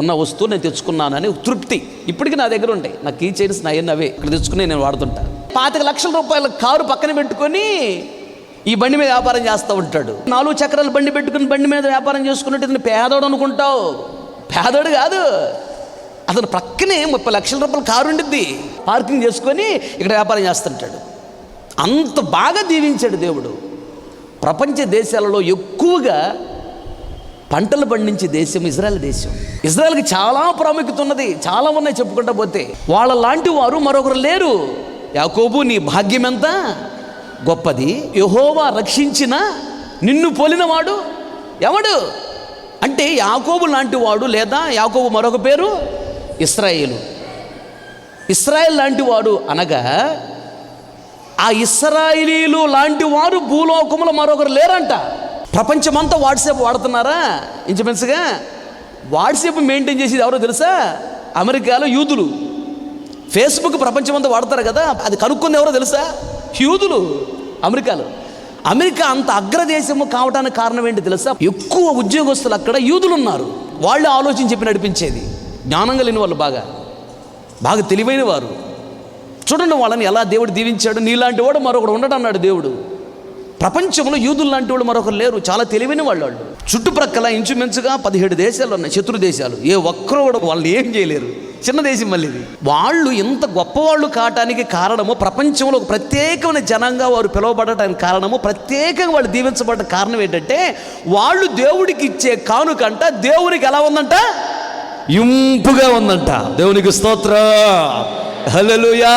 ఉన్న వస్తువు నేను తెచ్చుకున్నానని తృప్తి ఇప్పటికీ నా దగ్గర ఉంటాయి. నా కీ చైన్స్ నా అవే ఇక్కడ తెచ్చుకుని నేను వాడుతుంటా. 25 లక్షల రూపాయల కారు పక్కన పెట్టుకొని ఈ బండి మీద వ్యాపారం చేస్తూ ఉంటాడు. 4 చక్రాల బండి పెట్టుకుని బండి మీద వ్యాపారం చేసుకున్నట్టు ఇతను పేదోడు అనుకుంటావు. పేదోడు కాదు, అతను ప్రక్కనే 30 లక్షల రూపాయల కారు ఉండిద్ది, పార్కింగ్ చేసుకొని ఇక్కడ వ్యాపారం చేస్తుంటాడు. అంత బాగా దీవించాడు దేవుడు. ప్రపంచ దేశాలలో ఎక్కువగా పంటలు పండించే దేశం ఇజ్రాయెల్ దేశం. ఇజ్రాయెల్కి చాలా ప్రాముఖ్యత ఉన్నది, చాలా ఉన్నాయి చెప్పుకుంటా పోతే. వాళ్ళ లాంటి వారు మరొకరు లేరు. యాకోబు నీ భాగ్యం ఎంత గొప్పది, యెహోవా రక్షించిన నిన్ను పోలినవాడు ఎవడు అంటే యాకోబు లాంటి వాడు, లేదా యాకోబు మరొక పేరు ఇశ్రాయేలు. ఇశ్రాయేల్ లాంటి వాడు అనగా ఆ ఇశ్రాయేలీలు లాంటి వారు భూలోకంలో మరొకరు లేరంట. ప్రపంచమంతా వాట్సాప్ వాడుతున్నారా? ఇంచుమించుగా వాట్సాప్ మెయింటైన్ చేసేది ఎవరో తెలుసా? అమెరికాలో యూదులు. ఫేస్బుక్ ప్రపంచమంతా వాడతారు కదా, అది కనుక్కుంది ఎవరో తెలుసా? యూదులు. అమెరికా అంత అగ్రదేశము కావడానికి కారణం ఏంటి తెలుసా? ఎక్కువ ఉద్యోగస్తులు అక్కడ యూదులు ఉన్నారు. వాళ్ళు ఆలోచించి చెప్పి నడిపించేది. జ్ఞానం కలిగిన వాళ్ళు, బాగా తెలివైన వారు. చూడండి వాళ్ళని ఎలా దేవుడు దీవించాడు. నీలాంటి వాడు మరొకడు ఉండడు అన్నాడు దేవుడు. ప్రపంచంలో యూదులు లాంటి వాళ్ళు మరొకరు లేరు, చాలా తెలివైన వాళ్ళు. చుట్టుప్రక్కల ఇంచుమించుగా 17 దేశాలు ఉన్నాయి, శత్రు దేశాలు. ఏ ఒక్కరు కూడా వాళ్ళని ఏం చేయలేరు. చిన్న దేశం మళ్ళీ ఇది. వాళ్ళు ఎంత గొప్పవాళ్ళు కావటానికి కారణము, ప్రపంచంలో ఒక ప్రత్యేకమైన జనంగా వారు పిలువబడటానికి కారణము, ప్రత్యేకంగా వాళ్ళు దీవించబడ్డ కారణం ఏంటంటే వాళ్ళు దేవుడికి ఇచ్చే కానుకంట దేవునికి ఎలా ఉందంట? ఇంపుగా ఉందంట. దేవునికి స్తోత్రం, హల్లెలూయా.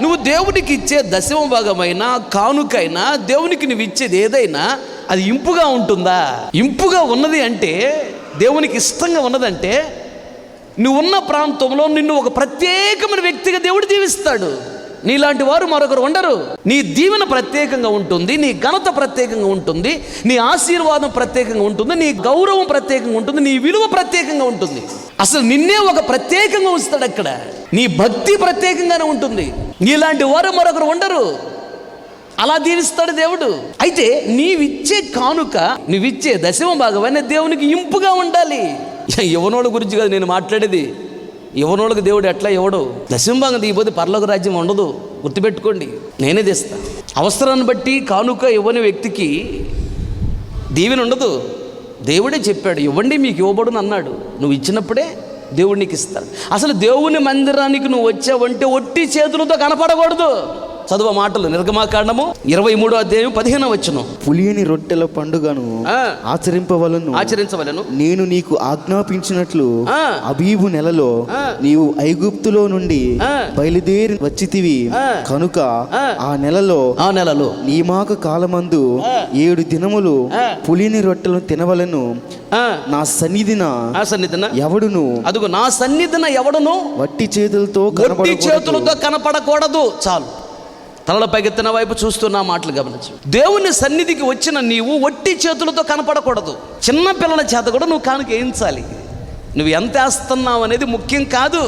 నువ్వు దేవునికి ఇచ్చే దశమ భాగమైనా కానుకైనా, దేవునికి నువ్వు ఇచ్చేది ఏదైనా అది ఇంపుగా ఉంటుందా? ఇంపుగా ఉన్నది అంటే, దేవునికి ఇష్టంగా ఉన్నదంటే, నువ్వున్న ప్రాంతంలో నిన్ను ఒక ప్రత్యేకమైన వ్యక్తిగా దేవుడు దీవిస్తాడు. నీలాంటి వారు మరొకరు ఉండరు. నీ దీవెన ప్రత్యేకంగా ఉంటుంది, నీ ఘనత ప్రత్యేకంగా ఉంటుంది, నీ ఆశీర్వాదం ప్రత్యేకంగా ఉంటుంది, నీ గౌరవం ప్రత్యేకంగా ఉంటుంది, నీ విలువ ప్రత్యేకంగా ఉంటుంది. అసలు నిన్నే ఒక ప్రత్యేకంగా ఉంచుతాడు అక్కడ. నీ భక్తి ప్రత్యేకంగానే ఉంటుంది. నీలాంటి వారు మరొకరు ఉండరు. అలా దీవిస్తాడు దేవుడు. అయితే నీవిచ్చే కానుక, నువ్విచ్చే దశమ భాగం అనే దేవునికి ఇంపుగా ఉండాలి. యవనోళ్ళ గురించి కాదు నేను మాట్లాడేది. యవనోళ్ళకి దేవుడు ఎట్లా ఇవ్వడు. దశమ భాగం దిగిపోతే పరలోక రాజ్యం ఉండదు. గుర్తుపెట్టుకోండి. నేనే తెస్తా. అవసరాన్ని బట్టి కానుక ఇవ్వని వ్యక్తికి దీవెన ఉండదు. దేవుడే చెప్పాడు, ఇవ్వండి మీకు ఇవ్వబడును అన్నాడు. నువ్వు ఇచ్చినప్పుడే దేవుడు నీకు ఇస్తాడు. అసలు దేవుని మందిరానికి నువ్వు వచ్చావంటే ఒట్టి చేతులతో కనపడకూడదు. చదువు మాటలు నిర్గమాకాండము 23:15 పులియని రొట్టెల పండుగను ఆచరించవలను నేను నీకు ఆజ్ఞాపించినట్లు అబీబు నెలలో నీవు ఐగుప్తులో నుండి బయలుదేరి వచ్చితివి కనుక ఆ నెలలో నియామక కాలమందు 7 దినములు పులియని రొట్టెలను తినవలను. నా సన్నిధిన ఎవడును అదుగు నా సన్నిధిన ఎవడును వట్టి చేతులతో కనపడకూడదు. చాలు. తలల పైకెత్తిన వైపు చూస్తున్న మాటలు గమనించు. దేవుని సన్నిధికి వచ్చిన నీవు ఒట్టి చేతులతో కనపడకూడదు. చిన్న పిల్లల చేత కూడా నువ్వు కానుక వేయించాలి. నువ్వు ఎంత వేస్తున్నావు అనేది ముఖ్యం కాదు.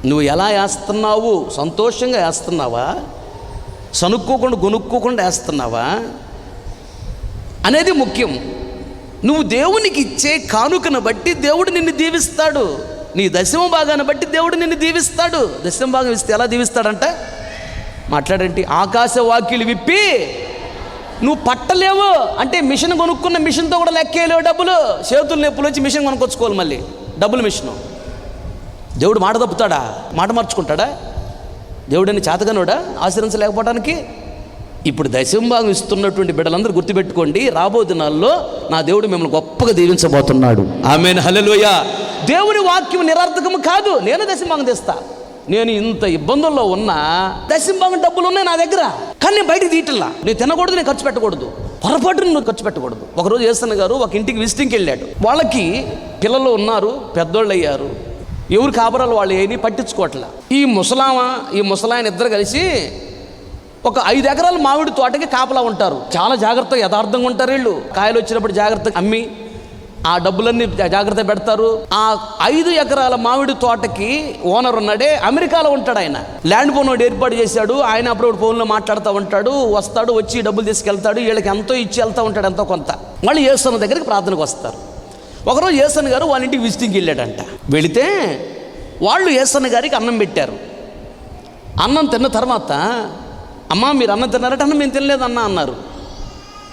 నువ్వు ఎలా వేస్తున్నావు, సంతోషంగా వేస్తున్నావా, సనుక్కోకుండా గొనుక్కోకుండా వేస్తున్నావా అనేది ముఖ్యం. నువ్వు దేవునికి ఇచ్చే కానుకను బట్టి దేవుడు నిన్ను దీవిస్తాడు. నీ దశమ భాగాన్ని బట్టి దేవుడు నిన్ను దీవిస్తాడు. దశమ భాగం ఇస్తే ఎలా దీవిస్తాడంట మాట్లాడండి. ఆకాశ వాకిలు విప్పి నువ్వు పట్టలేవు అంటే మిషన్ కొనుక్కున్న మిషన్తో కూడా లెక్కేలేవు డబ్బులు. చేతులు నొప్పులు వచ్చి మిషన్ కొనుక్కొచ్చుకోవాలి మళ్ళీ, డబ్బులు మిషను. దేవుడు మాట తప్పుతాడా? మాట మార్చుకుంటాడా? దేవుడిని చేతగానోడా ఆశ్రయించలేకపోవడానికి? ఇప్పుడు దశమ భాగం ఇస్తున్నటువంటి బిడ్డలందరూ గుర్తుపెట్టుకోండి, రాబో దినాల్లో నా దేవుడు మిమ్మల్ని గొప్పగా దీవించబోతున్నాడు. ఆమేన్, హల్లెలూయా. దేవుని వాక్యం నిరర్థకము కాదు. నేను దశమ భాగం తెస్తా. నేను ఇంత ఇబ్బందుల్లో ఉన్నా దశమ భాగం డబ్బులు ఉన్నాయి నా దగ్గర, కానీ నేను బయటకు తీయటల్లా. నేను తినకూడదు, నేను ఖర్చు పెట్టకూడదు, పొరపాటును నువ్వు ఖర్చు పెట్టకూడదు. ఒకరోజు యేసన్న గారు ఒక ఇంటికి విజిటింగ్కి వెళ్ళాడు. వాళ్ళకి పిల్లలు ఉన్నారు, పెద్దోళ్ళు అయ్యారు, ఎవరు కాపరాలు వాళ్ళు ఏమీ పట్టించుకోవట్లా. ఈ ముసలాయన ఇద్దరు కలిసి ఒక 5 ఎకరాల మామిడి తోటకి కాపలా ఉంటారు. చాలా జాగ్రత్తగా యథార్థంగా ఉంటారు వీళ్ళు. కాయలు వచ్చినప్పుడు జాగ్రత్తగా అమ్మి ఆ డబ్బులన్నీ జాగ్రత్త పెడతారు. ఆ 5 ఎకరాల మామిడి తోటకి ఓనర్ ఉన్నాడే, అమెరికాలో ఉంటాడు. ఆయన ల్యాండ్ ఫోన్ ఏర్పాటు చేశాడు. ఆయన అప్పుడు ఫోన్లో మాట్లాడుతూ ఉంటాడు, వస్తాడు, వచ్చి డబ్బులు తీసుకెళ్తాడు. వీళ్ళకి ఎంతో ఇచ్చి వెళ్తూ ఉంటాడు, ఎంతో కొంత. మళ్ళీ యేసన్న దగ్గరికి ప్రార్థనకు వస్తారు. ఒకరోజు యేసన్న గారు వాళ్ళ ఇంటికి విజిటింగ్కి వెళ్ళాడంట. వెళితే వాళ్ళు యేసన్న గారికి అన్నం పెట్టారు. అన్నం తిన్న తర్వాత, అమ్మా మీరు అన్నం తిన్నారంటే, అన్నం మేము తినలేదన్నా అన్నారు.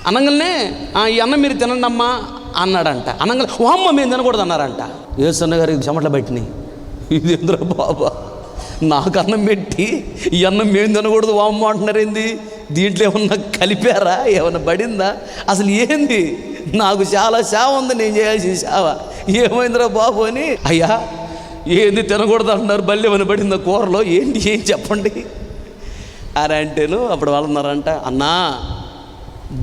అనగానే ఈ అన్నం మీరు తినండి అమ్మా అన్నాడంట. అనగానే ఓ అమ్మ మేము తినకూడదు అన్నారంట. యేసన్న గారికి చెమటలు పెట్టినాయి. ఇది ఎందురా బాబా, నాకు అన్నం పెట్టి ఈ అన్నం మేము తినకూడదు ఓ అమ్మ అంటున్నారు ఏంది? దీంట్లో ఏమన్నా కలిపారా, ఏమన్నా పడిందా, అసలు ఏంది? నాకు చాలా సేవ ఉంది, నేను చేయాల్సిన సేవ. ఏమైందిరా బాబు అని, అయ్యా ఏంది తినకూడదు అంటున్నారు, బల్లి ఏమైనా పడిందా కూరలో, ఏంటి ఏం చెప్పండి అని అంటేను అప్పుడు వాళ్ళు ఉన్నారంట, అన్నా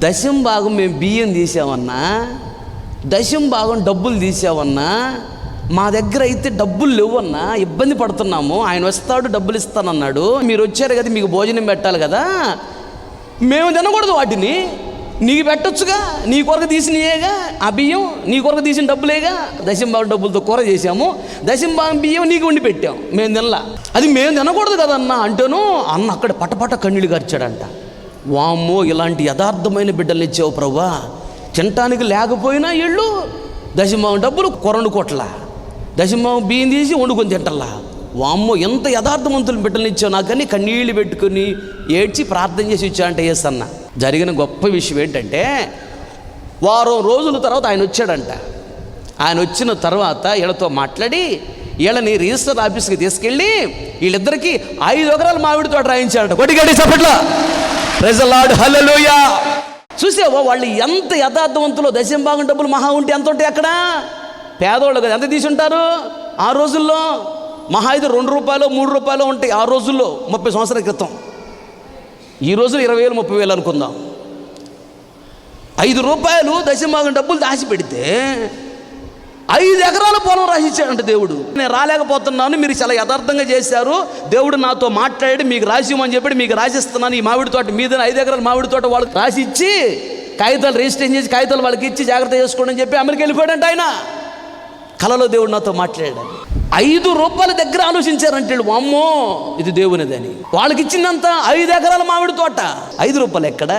దశమ భాగం మేము బియ్యం తీసామన్నా, దశమ భాగం డబ్బులు తీసామన్నా, మా దగ్గర అయితే డబ్బులు లేవన్నా, ఇబ్బంది పడుతున్నాము, ఆయన వస్తాడు డబ్బులు ఇస్తానన్నాడు, మీరు వచ్చారు కదా మీకు భోజనం పెట్టాలి కదా, మేము తినకూడదు వాటిని, నీకు పెట్టొచ్చుగా, నీ కొరకు తీసినయేగా ఆ బియ్యం, నీ కొరకు తీసిన డబ్బులేగా, దశమ భాగం డబ్బులతో కూర చేసాము, దశమ భాగం బియ్యం నీకు వండి పెట్టాం, మేము తినలా, అది మేము తినకూడదు కదన్నా అంటేను అన్న అక్కడ పటపట కన్నీళ్ళు గార్చాడంట. వామ్మో, ఇలాంటి యథార్థమైన బిడ్డలు ఇచ్చావు ప్రభువా, తినటానికి లేకపోయినా వీళ్ళు దశమ భాగం డబ్బులు కొరనుకోట్లా, దశమ భాగం బియ్యం తీసి వండుకొని తింటల్లా. వామ్మో, ఎంత యథార్థవంతులు బిడ్డలు ఇచ్చావు నాకని కన్నీళ్ళు పెట్టుకుని ఏడ్చి ప్రార్థన చేసి ఇచ్చా అంటే యేసన్న. జరిగిన గొప్ప విషయం ఏంటంటే, వారం రోజుల తర్వాత ఆయన వచ్చాడంట. ఆయన వచ్చిన తర్వాత వీళ్ళతో మాట్లాడి వీళ్ళని రిజిస్టర్ ఆఫీస్కి తీసుకెళ్ళి వీళ్ళిద్దరికి 5 ఎకరాల మామిడి తోట రాయించాడంట. కొట్టిగడి చప్పట్లా, ప్రైజ్ ది లార్డ్, హల్లెలూయా. చూసావా వాళ్ళు ఎంత యథార్థవంతులో. దశమ భాగం డబ్బులు మహా ఉంటే ఎంత ఉంటాయి అక్కడ? పేదోళ్ళు కదా, ఎంత తీసి ఉంటారు ఆ రోజుల్లో? మహా అయితే 2 రూపాయలు 3 రూపాయలు ఉంటాయి ఆ రోజుల్లో, 30 సంవత్సరాల క్రితం. ఈ రోజు 20,000 30,000 అనుకుందాం. 5 రూపాయలు దశమ భాగం డబ్బులు దాచి పెడితే 5 ఎకరాల పొలం రాసిచ్చాడంట దేవుడు. నేను రాలేకపోతున్నాను, మీరు చాలా యథార్థంగా చేశారు, దేవుడు నాతో మాట్లాడి మీకు రాసిమని చెప్పి మీకు రాసిస్తున్నాను. ఈ మామిడి తోట మీద 5 ఎకరాల మామిడి తోట వాళ్ళకి రాసిచ్చి కాగితాలు రిజిస్ట్రేషన్ చేసి కాగితాలు వాళ్ళకి ఇచ్చి జాగ్రత్త చేసుకోండి అని చెప్పి అమెరికా వెళ్ళిపోయాడంట ఆయన. కలలో దేవుడు నాతో మాట్లాడాడు. 5 రూపాయల దగ్గర ఆలోచించారంటే అమ్మో ఇది దేవునిదని. వాళ్ళకి ఇచ్చిందంతా 5 ఎకరాల మామిడి తోట. 5 రూపాయలు ఎక్కడ,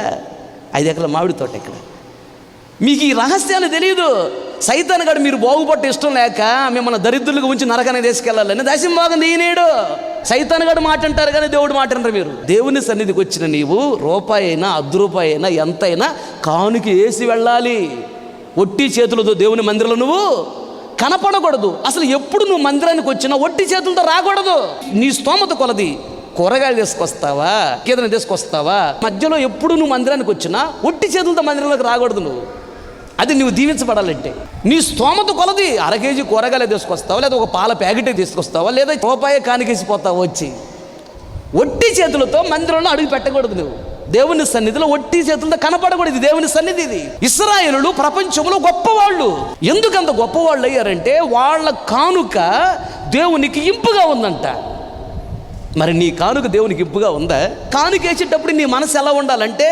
5 ఎకరాల మామిడి తోట ఎక్కడ? మీకు ఈ రహస్యాలు తెలియదు. సైతాన్ గారు మీరు బాగుపట్ట ఇష్టం లేక మిమ్మల్ని దరిద్రులకు ఉంచి నరకానికి తీసుకెళ్ళాలని దశమ భాగం తీయనేడు. సైతాన్ గారు మాట అంటారు కానీ దేవుడు మాట అంటారు. మీరు దేవుని సన్నిధికి వచ్చిన నీవు రూపాయి అయినా 10 రూపాయి అయినా ఎంతైనా కానుక వేసి వెళ్ళాలి. ఒట్టి చేతులతో దేవుని మందిరంలో నువ్వు కనపడకూడదు. అసలు ఎప్పుడు నువ్వు మందిరానికి వచ్చినా ఒట్టి చేతులతో రాకూడదు. నీ స్తోమత కొలది కూరగాయలు తీసుకొస్తావా, ఏదైనా తీసుకొస్తావా, మధ్యలో ఎప్పుడు నువ్వు మందిరానికి వచ్చినా ఒట్టి చేతులతో మందిరంలోకి రాకూడదు. అది నువ్వు దీవించబడాలంటే నీ స్తోమత కొలది 1/2 కేజీ కూరగాయలు తీసుకొస్తావా, లేదా ఒక పాల ప్యాకెటే తీసుకొస్తావా, లేదా రూపాయి కానికేసిపోతావా. వచ్చి ఒట్టి చేతులతో మందిరంలో అడుగు పెట్టకూడదు. నువ్వు దేవుని సన్నిధిలో ఒట్టి చేతులతో కనపడకూడదు. దేవుని సన్నిధి ఇది. ఇశ్రాయేలులు ప్రపంచంలో గొప్పవాళ్ళు. ఎందుకంత గొప్పవాళ్ళు అయ్యారంటే వాళ్ళ కానుక దేవునికి ఇంపుగా ఉందంట. మరి నీ కానుక దేవునికి ఇంపుగా ఉందా? కానుక వేసేటప్పుడు నీ మనసు ఎలా ఉండాలంటే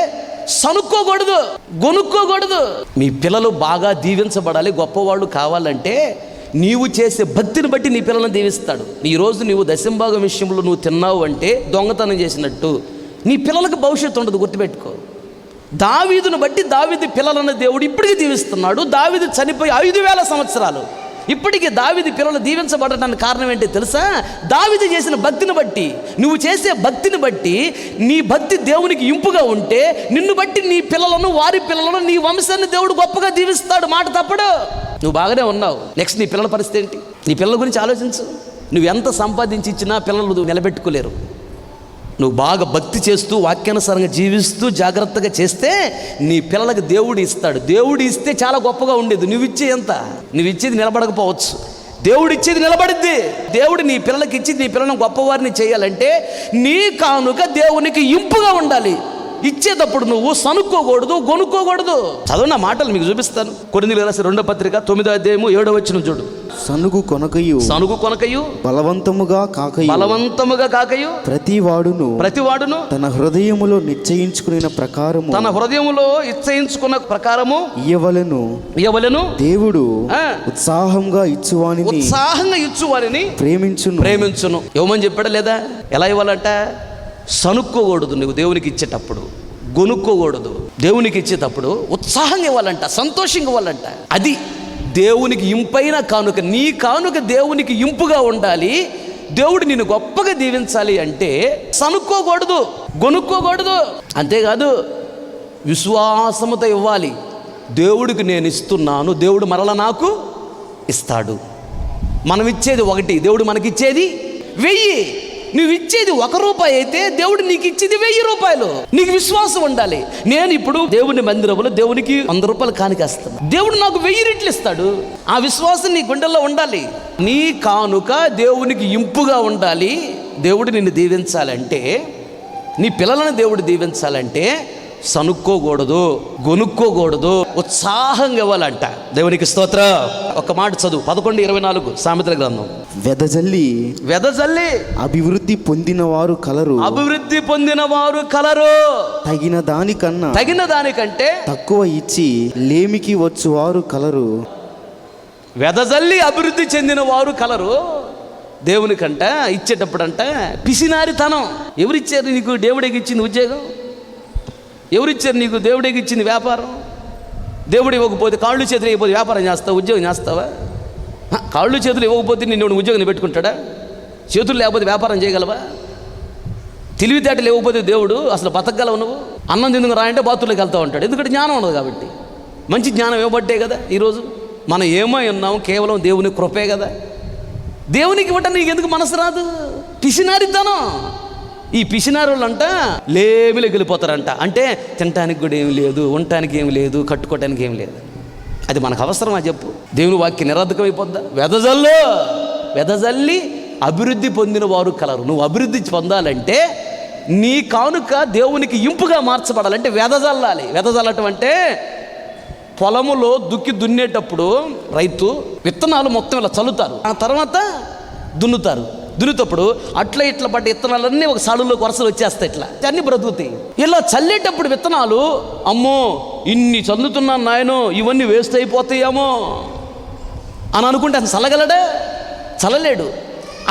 సనుక్కోకూడదు, గొనుక్కోకూడదు. మీ పిల్లలు బాగా దీవించబడాలి, గొప్పవాళ్ళు కావాలంటే నీవు చేసే భక్తిని బట్టి నీ పిల్లలను దీవిస్తాడు. ఈరోజు నీవు దశంభాగం విషయంలో నువ్వు తిన్నావు అంటే దొంగతనం చేసినట్టు. నీ పిల్లలకు భవిష్యత్తు ఉండదు, గుర్తుపెట్టుకో. దావీదును బట్టి దావీదు పిల్లలను దేవుడు ఇప్పటికీ దీవిస్తున్నాడు. దావీదు చనిపోయి 5,000 సంవత్సరాలు. ఇప్పటికీ దావీదు పిల్లలు దీవించబడటానికి కారణం ఏంటి తెలుసా? దావీదు చేసిన భక్తిని బట్టి. నువ్వు చేసే భక్తిని బట్టి నీ భక్తి దేవునికి ఇంపుగా ఉంటే నిన్ను బట్టి నీ పిల్లలను, వారి పిల్లలను, నీ వంశాన్ని దేవుడు గొప్పగా దీవిస్తాడు. మాట తప్పడు. నువ్వు బాగానే ఉన్నావు. నెక్స్ట్ నీ పిల్లల పరిస్థితి ఏంటి? నీ పిల్లల గురించి ఆలోచించు. నువ్వు ఎంత సంపాదించి ఇచ్చినా పిల్లలు నిలబెట్టుకోలేరు. నువ్వు బాగా భక్తి చేస్తూ వాక్యానుసారంగా జీవిస్తూ జాగ్రత్తగా చేస్తే నీ పిల్లలకు దేవుడు ఇస్తాడు. దేవుడు ఇస్తే చాలా గొప్పగా ఉండేది. నువ్వు ఇచ్చే ఎంత? నువ్వు ఇచ్చేది నిలబడకపోవచ్చు, దేవుడు ఇచ్చేది నిలబడిద్ది. దేవుడు నీ పిల్లలకి ఇచ్చి నీ పిల్లలను గొప్పవారిని చేయాలంటే నీ కానుక దేవునికి ఇంపుగా ఉండాలి. ఇచ్చేటప్పుడు నువ్వు సనుక్కోకూడదు, గొనుక్కోకూడదు. చదవన్న మాటలు మీకు చూపిస్తాను. కొరింథీయులకు రాసిన 2వ పత్రిక 9వ అధ్యాయము 7వ వచనం చూడు. సనుగు కొనకయు బలవంతముగా కాకయు ప్రతివాడును తన హృదయములో నిశ్చయించుకున్న ప్రకారము ఇయ్యవలెను. దేవుడు ఉత్సాహంగా ఇచ్చువానిని ప్రేమించును. ఇవ్వమని చెప్పాడా లేదా? ఎలా ఇవ్వాలంట? సనుక్కోకూడదు. నువ్వు దేవునికి ఇచ్చేటప్పుడు గొనుక్కోకూడదు. దేవునికి ఇచ్చేటప్పుడు ఉత్సాహంగా ఇవ్వాలంట, సంతోషంగా ఇవ్వాలంట. అది దేవునికి ఇంపైన కానుక. నీ కానుక దేవునికి ఇంపుగా ఉండాలి. దేవుడు నిన్ను గొప్పగా దీవించాలి అంటే సనుక్కోకూడదు, గొనుక్కోకూడదు. అంతేకాదు విశ్వాసముతో ఇవ్వాలి. దేవుడికి నేను ఇస్తున్నాను, దేవుడు మరలా నాకు ఇస్తాడు. మనం ఇచ్చేది 1, దేవుడు మనకిచ్చేది 1000. నువ్వు ఇచ్చేది 1 రూపాయి అయితే దేవుడు నీకు ఇచ్చేది 1000 రూపాయలు. నీకు విశ్వాసం ఉండాలి. నేను ఇప్పుడు దేవుని మందిరంలో దేవునికి 100 రూపాయలు కానికేస్తాను, దేవుడు నాకు 1000 రెట్లు ఇస్తాడు. ఆ విశ్వాసం నీ గుండెల్లో ఉండాలి. నీ కానుక దేవునికి ఇంపుగా ఉండాలి. దేవుడు నిన్ను దీవించాలంటే, నీ పిల్లలను దేవుడు దీవించాలంటే సనుక్కోకూడదు, గొనుక్కోకూడదు, ఉత్సాహంగా ఇవ్వాలంట. దేవునికి స్తోత్రం. ఒక మాట చదువు 11:24 సామెతల గ్రంథం. వెదజల్లి అభివృద్ధి పొందిన వారు కలరు. తగిన దానికంటే తక్కువ ఇచ్చి లేమికి వచ్చువారు కలరు. వెదజల్లి అభివృద్ధి చెందిన వారు కలరు. దేవునికంట ఇచ్చేటప్పుడంట పిసినారితనం. ఎవరిచ్చారు నీకు దేవుడికి ఇచ్చింది ఉద్యోగం? ఎవరిచ్చారు నీకు దేవుడికి ఇచ్చింది వ్యాపారం? దేవుడు ఇవ్వకపోతే కాళ్ళు చేతులు ఇవ్వకపోతే వ్యాపారం చేస్తావా? ఉద్యోగం చేస్తావా? కాళ్ళు చేతులు ఇవ్వకపోతే నిన్ను ఉద్యోగం పెట్టుకుంటాడా? చేతులు లేకపోతే వ్యాపారం చేయగలవా? తెలివితేటలు ఇవ్వకపోతే దేవుడు అసలు బతకగలవు? నువ్వు అన్నం తిందుకు రాయంటే బాత్రూంలోకి వెళ్తూ ఉంటాడు. ఎందుకంటే జ్ఞానం ఉండదు కాబట్టి. మంచి జ్ఞానం ఇవ్వబట్టే కదా ఈరోజు మనం ఏమై ఉన్నాం. కేవలం దేవుని కృపే కదా. దేవునికి ఇవ్వటం నీకు ఎందుకు మనసు రాదు? పిసినారితనం. ఈ పిసినారులు అంట లేమిలోకి వెళ్ళిపోతారంట. అంటే తినటానికి కూడా ఏమి లేదు, ఉండటానికి ఏమి లేదు, కట్టుకోవటానికి ఏమి లేదు. అది మనకు అవసరమా చెప్పు? దేవుని వాక్యం నిరర్ధకమైపోద్దా? వెదజల్లి అభివృద్ధి పొందిన వారు కలరు. నువ్వు అభివృద్ధి పొందాలంటే నీ కానుక దేవునికి ఇంపుగా మార్చబడాలంటే వెదజల్లాలి. వెదజల్లటం అంటే పొలములో దున్నేటప్పుడు రైతు విత్తనాలు మొత్తం ఇలా చల్లుతారు, ఆ తర్వాత దున్నుతప్పుడు అట్లా ఇట్లా పడ్డ విత్తనాలన్నీ ఒక సాడులోకి వరుసలు వచ్చేస్తాయి, ఇట్లా అన్నీ బ్రతుకుతాయి. ఇలా చల్లేటప్పుడు విత్తనాలు, అమ్మో ఇన్ని చల్లుతున్నాను నాయనో, ఇవన్నీ వేస్ట్ అయిపోతాయేమో అని అనుకుంటే అతను చల్లలేడు.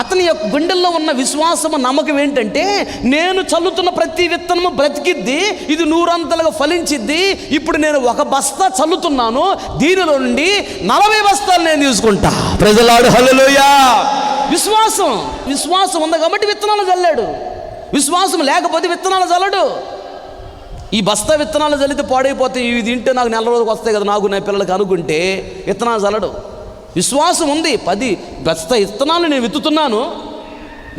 అతని యొక్క గుండెల్లో ఉన్న విశ్వాసము, నమ్మకం ఏంటంటే, నేను చల్లుతున్న ప్రతి విత్తనము బ్రతికిద్ది, ఇది 100 ఫలించిద్ది. ఇప్పుడు నేను 1 బస్తా చల్లుతున్నాను, దీనిలో నుండి 40 బస్తాలు నేను తీసుకుంటా. ప్రైజ్ ది లార్డ్, హల్లెలూయా. విశ్వాసం ఉంది కాబట్టి విత్తనాలు చల్లాడు. విశ్వాసం లేకపోతే విత్తనాలు చల్లడు. ఈ బస్తా విత్తనాలు చల్లితే పాడైపోతాయి, ఇవి తింటే నాకు నెల రోజులకు వస్తాయి కదా నాకు నా పిల్లలకి అనుకుంటే విత్తనాలు చల్లడు. విశ్వాసం ఉంది, 10 బస్తా విత్తనాలు నేను విత్తుతున్నాను,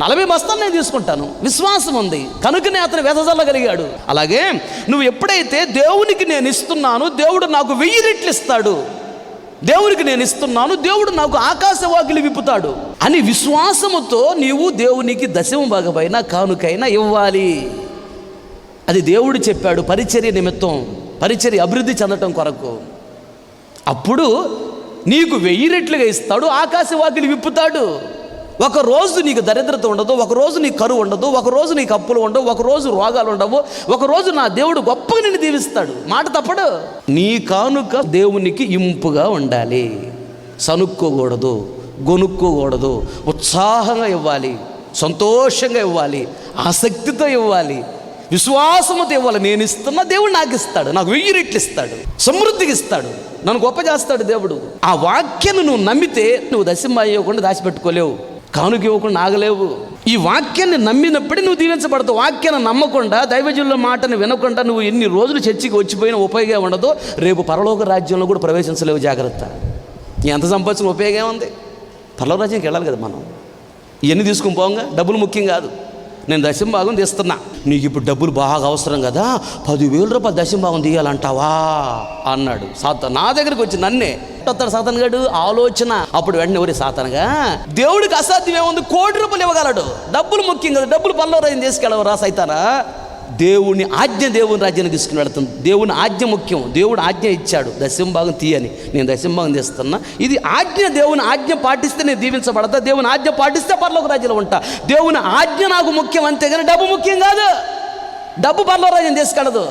40 బస్తాలు నేను తీసుకుంటాను. విశ్వాసం ఉంది కనుకనే అతను వెదజల్లగలిగాడు. అలాగే నువ్వు ఎప్పుడైతే దేవునికి నేను ఇస్తున్నాను, దేవుడు నాకు 1000 రెట్లు ఇస్తాడు, దేవునికి నేను ఇస్తున్నాను, దేవుడు నాకు ఆకాశవాకిలి విప్పుతాడు అని విశ్వాసముతో నీవు దేవునికి దశమ భాగమైన కానుకైనా ఇవ్వాలి. అది దేవుడు చెప్పాడు, పరిచర్య నిమిత్తం, పరిచర్య అభివృద్ధి చెందటం కొరకు. అప్పుడు నీకు 1000 రెట్లుగా ఇస్తాడు, ఆకాశవాకిలి విప్పుతాడు. ఒకరోజు నీకు దరిద్రత ఉండదు, ఒకరోజు నీకు కరువు ఉండదు, ఒకరోజు నీకు అప్పులు ఉండవు, ఒకరోజు రోగాలు ఉండవు, ఒకరోజు నా దేవుడు గొప్పగా నిన్ను దీవిస్తాడు. మాట తప్పడు. నీ కానుక దేవునికి ఇంపుగా ఉండాలి, సనుక్కోకూడదు, గొనుక్కోకూడదు. ఉత్సాహంగా ఇవ్వాలి, సంతోషంగా ఇవ్వాలి, ఆసక్తితో ఇవ్వాలి, విశ్వాసంతో ఇవ్వాలి. నేను ఇస్తున్నా, దేవుడు నాకు ఇస్తాడు, నాకు 1000 రెట్లు ఇస్తాడు, సమృద్ధికి ఇస్తాడు, నన్ను గొప్ప చేస్తాడు దేవుడు. ఆ వాక్యాన్ని నువ్వు నమ్మితే నువ్వు దశమ ఇవ్వకుండా దాచిపెట్టుకోలేవు, కానుక ఇవ్వకుండా ఆగలేవు. ఈ వాక్యాన్ని నమ్మినప్పుడే నువ్వు దీవించబడతావు. వాక్యాన్ని నమ్మకుండా, దైవజనుల మాటను వినకుండా నువ్వు ఎన్ని రోజులు చర్చికి వచ్చిపోయినా ఉపయోగం ఉండదు. రేపు పరలోక రాజ్యంలో కూడా ప్రవేశించలేవు. జాగ్రత్త. ఎంత సంపాదించిన ఉపయోగం ఉంది? పరలోక రాజ్యానికి వెళ్ళాలి కదా మనం. ఇవన్నీ తీసుకుని పోగా డబ్బులు ముఖ్యం కాదు. నేను దశమ భాగం తీస్తున్నా, నీకు ఇప్పుడు డబ్బులు బాగా అవసరం కదా, 10,000 రూపాయలు దశమ భాగం తీయాలంటావా అన్నాడు సాతాను. నా దగ్గరికి వచ్చి నన్నే వస్తాడు సాతాను గాడు ఆలోచన. అప్పుడు వెంటనే ఎవరి సాతానుగా, దేవుడికి అసాధ్యం ఏముంది, 1 కోటి రూపాయలు ఇవ్వగలడు. డబ్బులు ముఖ్యం కదా, డబ్బులు పరలోక రాజ్యం తీసుకెళ్ళవరా సైతానా? దేవుని ఆజ్ఞ దేవుని రాజ్యాన్ని తీసుకుని వెళుతుంది. దేవుని ఆజ్ఞ ముఖ్యం. దేవుడు ఆజ్ఞ ఇచ్చాడు దశమ భాగం తీయని, నేను దశమ భాగం తీస్తున్నా. ఇది ఆజ్ఞ. దేవుని ఆజ్ఞ పాటిస్తే నేను దీవించబడతా, దేవుని ఆజ్ఞ పాటిస్తే పరలోక రాజ్యంలో ఉంటా. దేవుని ఆజ్ఞ నాకు ముఖ్యం, అంతేగాని డబ్బు ముఖ్యం కాదు. డబ్బు పరలోక రాజ్యం తీసుకెళ్ళదు,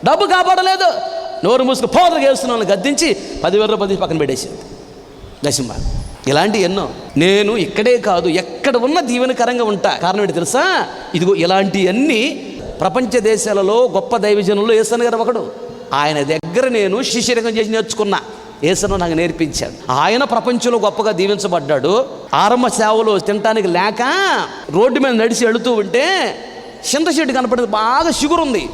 డబ్బు కాపాడలేదు. నోరు మూసుకు పోదరగా వేస్తున్నాను గద్దించి 10,000 రూపాయలు పక్కన పెట్టేసింది దశమ భాగం. ఇలాంటి ఎన్నో. నేను ఇక్కడే కాదు, ఎక్కడ ఉన్న దీవెనకరంగా ఉంటా. కారణం ఏంటి తెలుసా? ఇదిగో ఇలాంటివన్నీ ప్రపంచ దేశాలలో గొప్ప దైవజనులు యేసన్న గారు ఒకడు. ఆయన దగ్గర నేను శిష్యరంగం చేసి నేర్చుకున్నా. యేసన్న నాకు నేర్పించాడు. ఆయన ప్రపంచంలో గొప్పగా దీవించబడ్డాడు. ఆరంభ సేవలో తినటానికి లేక రోడ్డు మీద నడిచి వెళుతూ ఉంటే చింతచెట్టు కనపడింది, బాగా షుగర్ ఉంది.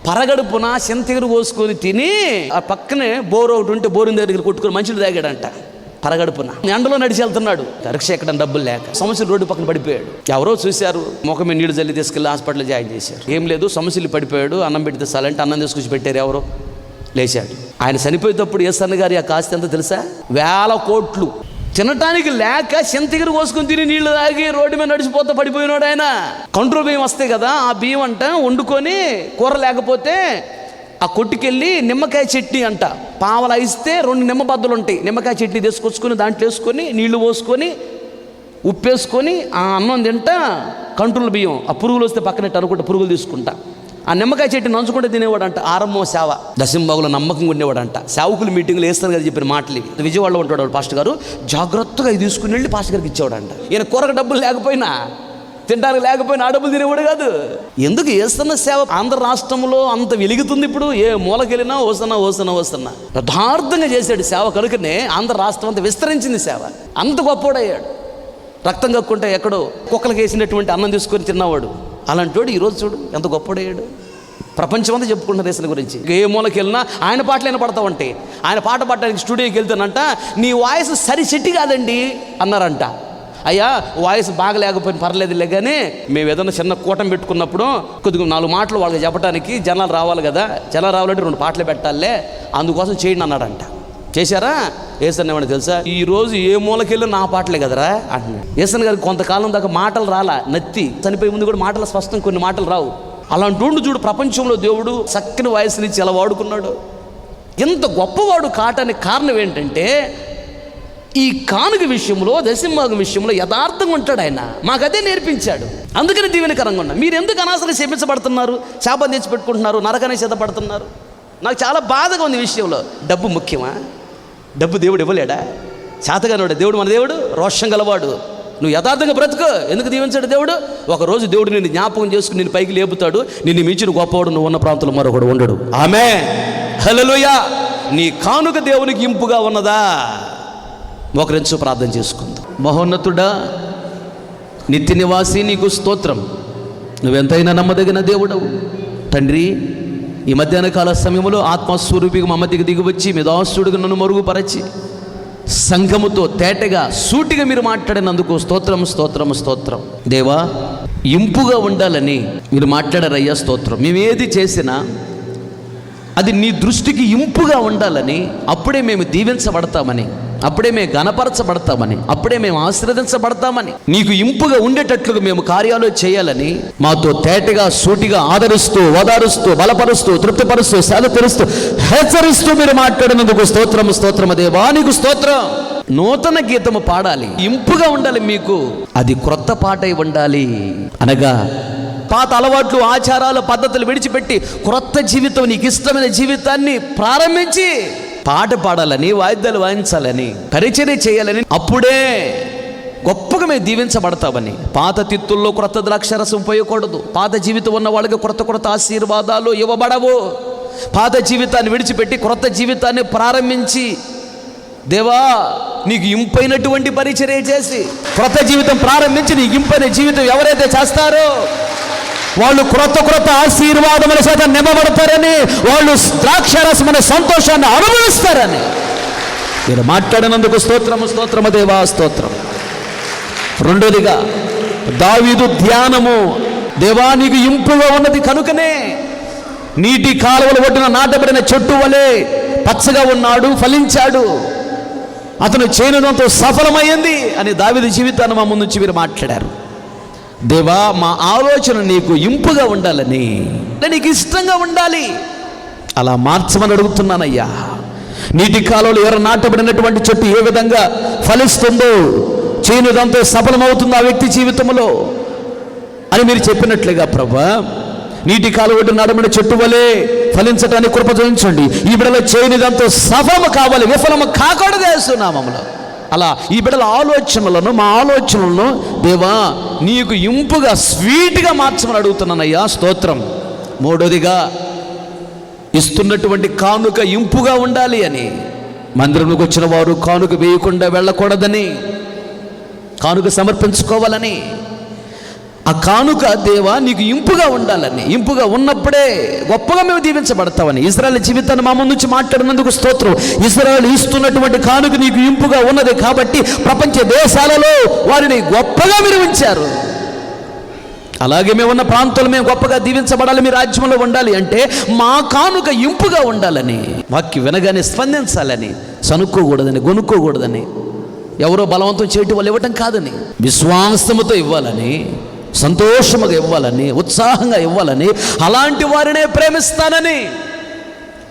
పరగడుపున చింతగిరి పోసుకొని తిని ఆ పక్కనే బోరు ఒకటి ఉంటే బోరుని దగ్గర కొట్టుకొని మంచిలు తాగాడంట. పరగడుపున ఎండలో నడిచి వెళ్తున్నాడు, రిక్షా ఎక్కడం డబ్బులు లేక సమస్యలు రోడ్డు పక్కన పడిపోయాడు. ఎవరో చూశారు, ముఖం మీద నీళ్ళు జల్లి తీసుకెళ్ళి హాస్పిటల్లో జాయిన్ చేశారు. ఏం లేదు, సమస్యలు పడిపోయాడు. అన్నం పెడితే చాలంటే అన్నం తీసుకొచ్చి పెట్టారు. ఎవరో లేచాడు. ఆయన చనిపోయేటప్పుడు యేసన్న గారి ఆ కాస్త ఎంత తెలుసా? 1000 కోట్లు. తినటానికి లేక చింతగిరి కోసుకొని తిని నీళ్లు తాగి రోడ్డు మీద నడిచిపోతే పడిపోయినాడు ఆయన. కంట్రోల్ బియ్యం వస్తాయి కదా, ఆ బియ్యం అంట వండుకొని కూర లేకపోతే ఆ కొట్టుకెళ్ళి నిమ్మకాయ చట్నీ అంట పావలా ఇస్తే 2 నిమ్మ బద్దలు ఉంటాయి. నిమ్మకాయ చట్నీ తీసుకొచ్చుకొని దాంట్లో వేసుకొని నీళ్లు పోసుకొని ఉప్పేసుకొని ఆ అన్నం తింటా. కంట్రోల్ బియ్యం, ఆ పురుగులు వస్తే పక్కనట్టు అనుకుంటా పురుగులు తీసుకుంటా. ఆ నిమ్మకాయ చెట్టు నంచుకుంటే తినేవాడంట. ఆరంభం సేవ దశమ భాగంలో నమ్మకంగా ఉండేవాడంట. సేవకులు మీటింగ్లు వేస్తాను కదా చెప్పిన మాటలు ఇవి. విజయవాడలో ఉంటాడు పాస్టర్ గారు. జాగ్రత్తగా ఇది తీసుకుని వెళ్ళి పాస్టర్ గారికి ఇచ్చేవాడంట. ఈయన కూరకు డబ్బులు లేకపోయినా, తినడానికి లేకపోయినా ఆ డబ్బులు తినేవాడు కాదు. ఎందుకు వేస్తున్న సేవ ఆంధ్ర రాష్ట్రంలో అంత వెలుగుతుంది. ఇప్పుడు ఏ మూలకెళ్ళినా వస్తున్నా యథార్థంగా చేశాడు సేవ. కనుకనే ఆంధ్ర రాష్ట్రం అంతా విస్తరించింది సేవ. అంత గొప్పోడయ్యాడు. రక్తం కక్కుంటే ఎక్కడో కుక్కలకు వేసినటువంటి అన్నం తీసుకొని తిన్నవాడు. అలాంటి వాడు ఈరోజు చూడు ఎంత గొప్పడయ్యాడు. ప్రపంచం అంతా చెప్పుకుంటున్నారు యేసన్న గురించి. ఏ మూలకి వెళ్ళినా ఆయన పాటలు వినపడతావంటే, ఆయన పాట పాడడానికి స్టూడియోకి వెళ్తానంట, నీ వాయిస్ సరి సెట్టి కాదండి అన్నారంట. అయ్యా వాయిస్ బాగా లేకపోయినా పర్లేదులే, కానీ మేము ఏదైనా చిన్న కూటమి పెట్టుకున్నప్పుడు కొద్దిగా 4 మాటలు వాళ్ళకి చెప్పడానికి జనాలు రావాలి కదా, జనాలు రావాలంటే 2 పాటలు పెట్టాలే, అందుకోసం చేయండి అన్నాడంట. చేశారా? యేసన్న ఏమన్నా తెలుసా? ఈరోజు ఏ మూలకెళ్ళి నా పాటలే కదరా అంటున్నాడు. యేసన్న గారికి కొంతకాలం దాకా మాటలు రాలా, నత్తి చనిపోయే ముందు కూడా మాటలు స్పష్టం కొన్ని మాటలు రావు. అలాంటి చూడు ప్రపంచంలో దేవుడు చక్కని వయసునిచ్చి ఎలా వాడుకున్నాడు. ఎంత గొప్పవాడు కాటానికి కారణం ఏంటంటే ఈ కానుక విషయంలో, దశంభాగం విషయంలో యథార్థంగా ఉంటాడు ఆయన. మాకు అదే నేర్పించాడు. అందుకని దీవెనకరంగా ఉన్నా. మీరు ఎందుకు అనవసరంగా శపించబడుతున్నారు, శాపం తెచ్చి పెట్టుకుంటున్నారు, నరకాన్ని సిద్ధపడుతున్నారు? నాకు చాలా బాధగా ఉంది ఈ విషయంలో. డబ్బు ముఖ్యమా? డబ్బు దేవుడు ఇవ్వలేడా? చేతగానోడు దేవుడు, మన దేవుడు రోషం గలవాడు. నువ్వు యథార్థంగా బ్రతుకు. ఎందుకు దీవించాడు దేవుడు? ఒకరోజు దేవుడు నిన్ను జ్ఞాపకం చేసుకుని నిన్ను పైకి లేపుతాడు. నిన్ను మించిన గొప్పవాడు నువ్వు ఉన్న ప్రాంతంలో మరొకడు ఉండడు. ఆమెన్, హల్లెలూయా. నీ కానుక దేవునికి ఇంపుగా ఉన్నదా? మోకరించు, ప్రార్థన చేసుకుందాం. మహోన్నతుడా, నిత్య నివాసి, నీకు స్తోత్రం. నువ్వెంతైనా నమ్మదగిన దేవుడవు తండ్రి. ఈ మధ్యాహ్న కాల సమయంలో ఆత్మస్వరూపిగా మా మధ్యకి దిగివచ్చి మీ దాసుడిగా నన్ను మరుగుపరచి సంఘముతో తేటగా సూటిగా మీరు మాట్లాడినందుకు స్తోత్రం, స్తోత్రం, స్తోత్రం. దేవా, ఇంపుగా ఉండాలని మీరు మాట్లాడారయ్యా, స్తోత్రం. మేము ఏది చేసినా అది నీ దృష్టికి ఇంపుగా ఉండాలని, అప్పుడే మేము దీవించబడతామని, అప్పుడే మేము గణపరచబడతామని, అప్పుడే మేము ఆశీర్వదించబడతామని, నీకు ఇంపుగా ఉండేటట్లుగా మేము కార్యాలు చేయాలని మాతో తేటగా సూటిగా ఆదరిస్తూ, ఓదారుస్తూ, బలపరుస్తూ, తృప్తిపరుస్తూ, సేదతీరుస్తూ, హెచ్చరిస్తూ మీరు మాట్లాడినందుకు స్తోత్రము, స్తోత్రము దేవా, నీకు స్తోత్రం. నూతన గీతము పాడాలి, ఇంపుగా ఉండాలి మీకు. అది క్రొత్త పాట అయి ఉండాలి. అనగా పాత అలవాట్లు, ఆచారాలు, పద్ధతులు విడిచిపెట్టి క్రొత్త జీవితం, నీకు ఇష్టమైన జీవితాన్ని ప్రారంభించి పాట పాడాలని, వాయిద్యాలు వాయించాలని, పరిచర్య చేయాలని, అప్పుడే గొప్పగా మేము దీవించబడతామని. పాత తిత్తుల్లో క్రొత్త ద్రాక్షరసం పోయకూడదు. పాత జీవితం ఉన్న వాళ్ళకి క్రొత్త ఆశీర్వాదాలు ఇవ్వబడవు. పాత జీవితాన్ని విడిచిపెట్టి క్రొత్త జీవితాన్ని ప్రారంభించి, దేవా, నీకు ఇంపైనటువంటి పరిచర్య చేసి క్రొత్త జీవితం ప్రారంభించి నీకు ఇంపైన జీవితం ఎవరైతే చేస్తారో వాళ్ళు క్రొత్త ఆశీర్వాదముల చేత నింపబడతారని, వాళ్ళు ద్రాక్షరసమైన సంతోషాన్ని అనుభవిస్తారని మీరు మాట్లాడినందుకు స్తోత్రము, స్తోత్రము దేవా, స్తోత్రం. రెండోదిగా దావీదు ధ్యానము. దేవా, నీకు ఇంపుగా ఉన్నది కనుకనే నీటి కాలువల ఒడ్డున నాటబడిన చెట్టు వలె పచ్చగా ఉన్నాడు, ఫలించాడు, అతను చేయడంతో సఫలమైంది అని దావీదు జీవితాన్ని మా ముందు నుంచి మీరు మాట్లాడారు. దేవా, మా ఆలోచన నీకు ఇంపుగా ఉండాలని, నీకు ఇష్టంగా ఉండాలి. అలా మార్చమని అడుగుతున్నానయ్యా. నీటి కాలంలో ఎవరు నాటబడినటువంటి చెట్టు ఏ విధంగా ఫలిస్తుందో, చేయనిదంతో సఫలమవుతుందో ఆ వ్యక్తి జీవితంలో అని మీరు చెప్పినట్లుగా ప్రభా, నీటి కాలువ ఒడ్డు నాటబడిన చెట్టు వలె ఫలించడానికి కృప చూపించండి. ఈ బిడ్డలో చేయనిదంతో సఫలము కావాలి, విఫలము కాకూడదు యేసునామములో. అలా ఈ బిడ్డల ఆలోచనలను, మా ఆలోచనలను దేవా నీకు ఇంపుగా, స్వీట్గా మార్చమని అడుగుతున్నానయ్యా, స్తోత్రం. మూడోదిగా ఇస్తున్నటువంటి కానుక ఇంపుగా ఉండాలి అని. మందిరంలోకి వచ్చిన వారు కానుక వేయకుండా వెళ్ళకూడదని, కానుక సమర్పించుకోవాలని. ఆ కానుక దేవా నీకు ఇంపుగా ఉండాలని, ఇంపుగా ఉన్నప్పుడే గొప్పగా మేము దీవించబడతామని. ఇశ్రాయేలు జీవితాన్ని మా ముందు నుంచి మాట్లాడినందుకు స్తోత్రం. ఇశ్రాయేలు ఇస్తున్నటువంటి కానుక నీకు ఇంపుగా ఉన్నది కాబట్టి ప్రపంచ దేశాలలో వారిని గొప్పగా మీరు ఉంచారు. అలాగే మేము ఉన్న ప్రాంతాలు మేము గొప్పగా దీవించబడాలి, మీ రాజ్యంలో ఉండాలి అంటే మా కానుక ఇంపుగా ఉండాలని, వాక్యం వినగానే స్పందించాలని, సనుక్కోకూడదని, గొనుక్కోకూడదని, ఎవరో బలవంతం చేయటం వల్ల ఇవ్వటం కాదని, విశ్వాసముతో ఇవ్వాలని, సంతోషముగా ఇవ్వాలని, ఉత్సాహంగా ఇవ్వాలని, అలాంటి వారినే ప్రేమిస్తానని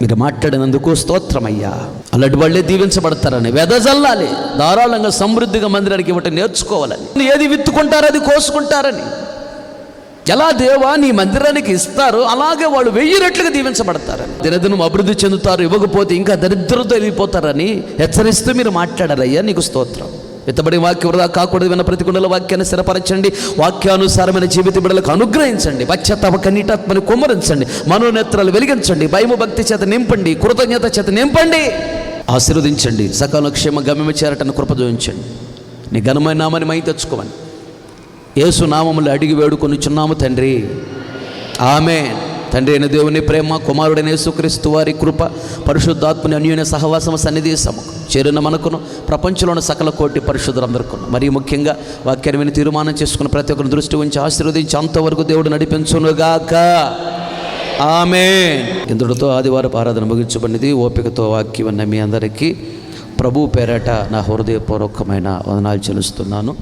మీరు మాట్లాడినందుకు స్తోత్రమయ్యా. అలాంటి వాళ్ళే దీవించబడతారని, వెదజల్లాలి, ధారాళంగా సమృద్ధిగా మందిరానికి ఇవ్వటం నేర్చుకోవాలని, ఏది విత్తుకుంటారో అది కోసుకుంటారని. ఎలా దేవా నీ మందిరానికి ఇస్తారు, అలాగే వాళ్ళు 1000 రెట్లుగా దీవించబడతారని, దినదినం అభివృద్ధి చెందుతారు, ఇవ్వకపోతే ఇంకా దరిద్రతో వెళ్ళిపోతారని హెచ్చరిస్తూ మీరు మాట్లాడారయ్యా, నీకు స్తోత్రం. విత్తబడి వాక్యం వృధా కాకూడదు. విన్న ప్రతి కుండల వాక్యాన్ని స్థిరపరచండి, వాక్యానుసారమైన జీవిత బిడ్డలకు అనుగ్రహించండి, పశ్చాత్తాప కన్నీటాత్మని కుమ్మరించండి, మనోనేత్రాలు వెలిగించండి, భయము భక్తి చేత నింపండి, కృతజ్ఞత చేత నింపండి, ఆశీర్వదించండి, సకాల క్షేమ గమ్యము చేరటను కృప చూపించండి. నీ ఘనమైన నామాన్ని మై తెచ్చుకోమని యేసు నామములు అడిగి వేడుకొనుచున్నాము తండ్రి, ఆమేన్. తండ్రి అయిన దేవుని ప్రేమ, కుమారుడైన యేసుక్రీస్తు వారి కృప, పరిశుద్ధాత్మని అన్యోన్య సహవాసము, సన్నిధి సముఖం చేరిన మనకును, ప్రపంచంలోని సకల కోటి పరిశుద్ధులందరికను, మరి ముఖ్యంగా వాక్యాన్ని విని తీర్మానం చేసుకున్న ప్రతి ఒక్కరిని దృష్టి ఉంచి ఆశీర్వదించి అంతవరకు దేవుడు నడిపించునుగాక, ఆమేన్. ఇందుడితో ఆదివారం ఆరాధన ముగించబడినది. ఓపికతో వాక్యం మీ అందరికీ ప్రభు పేరట నా హృదయపూర్వకమైన వందనాలు చెల్లిస్తున్నాను.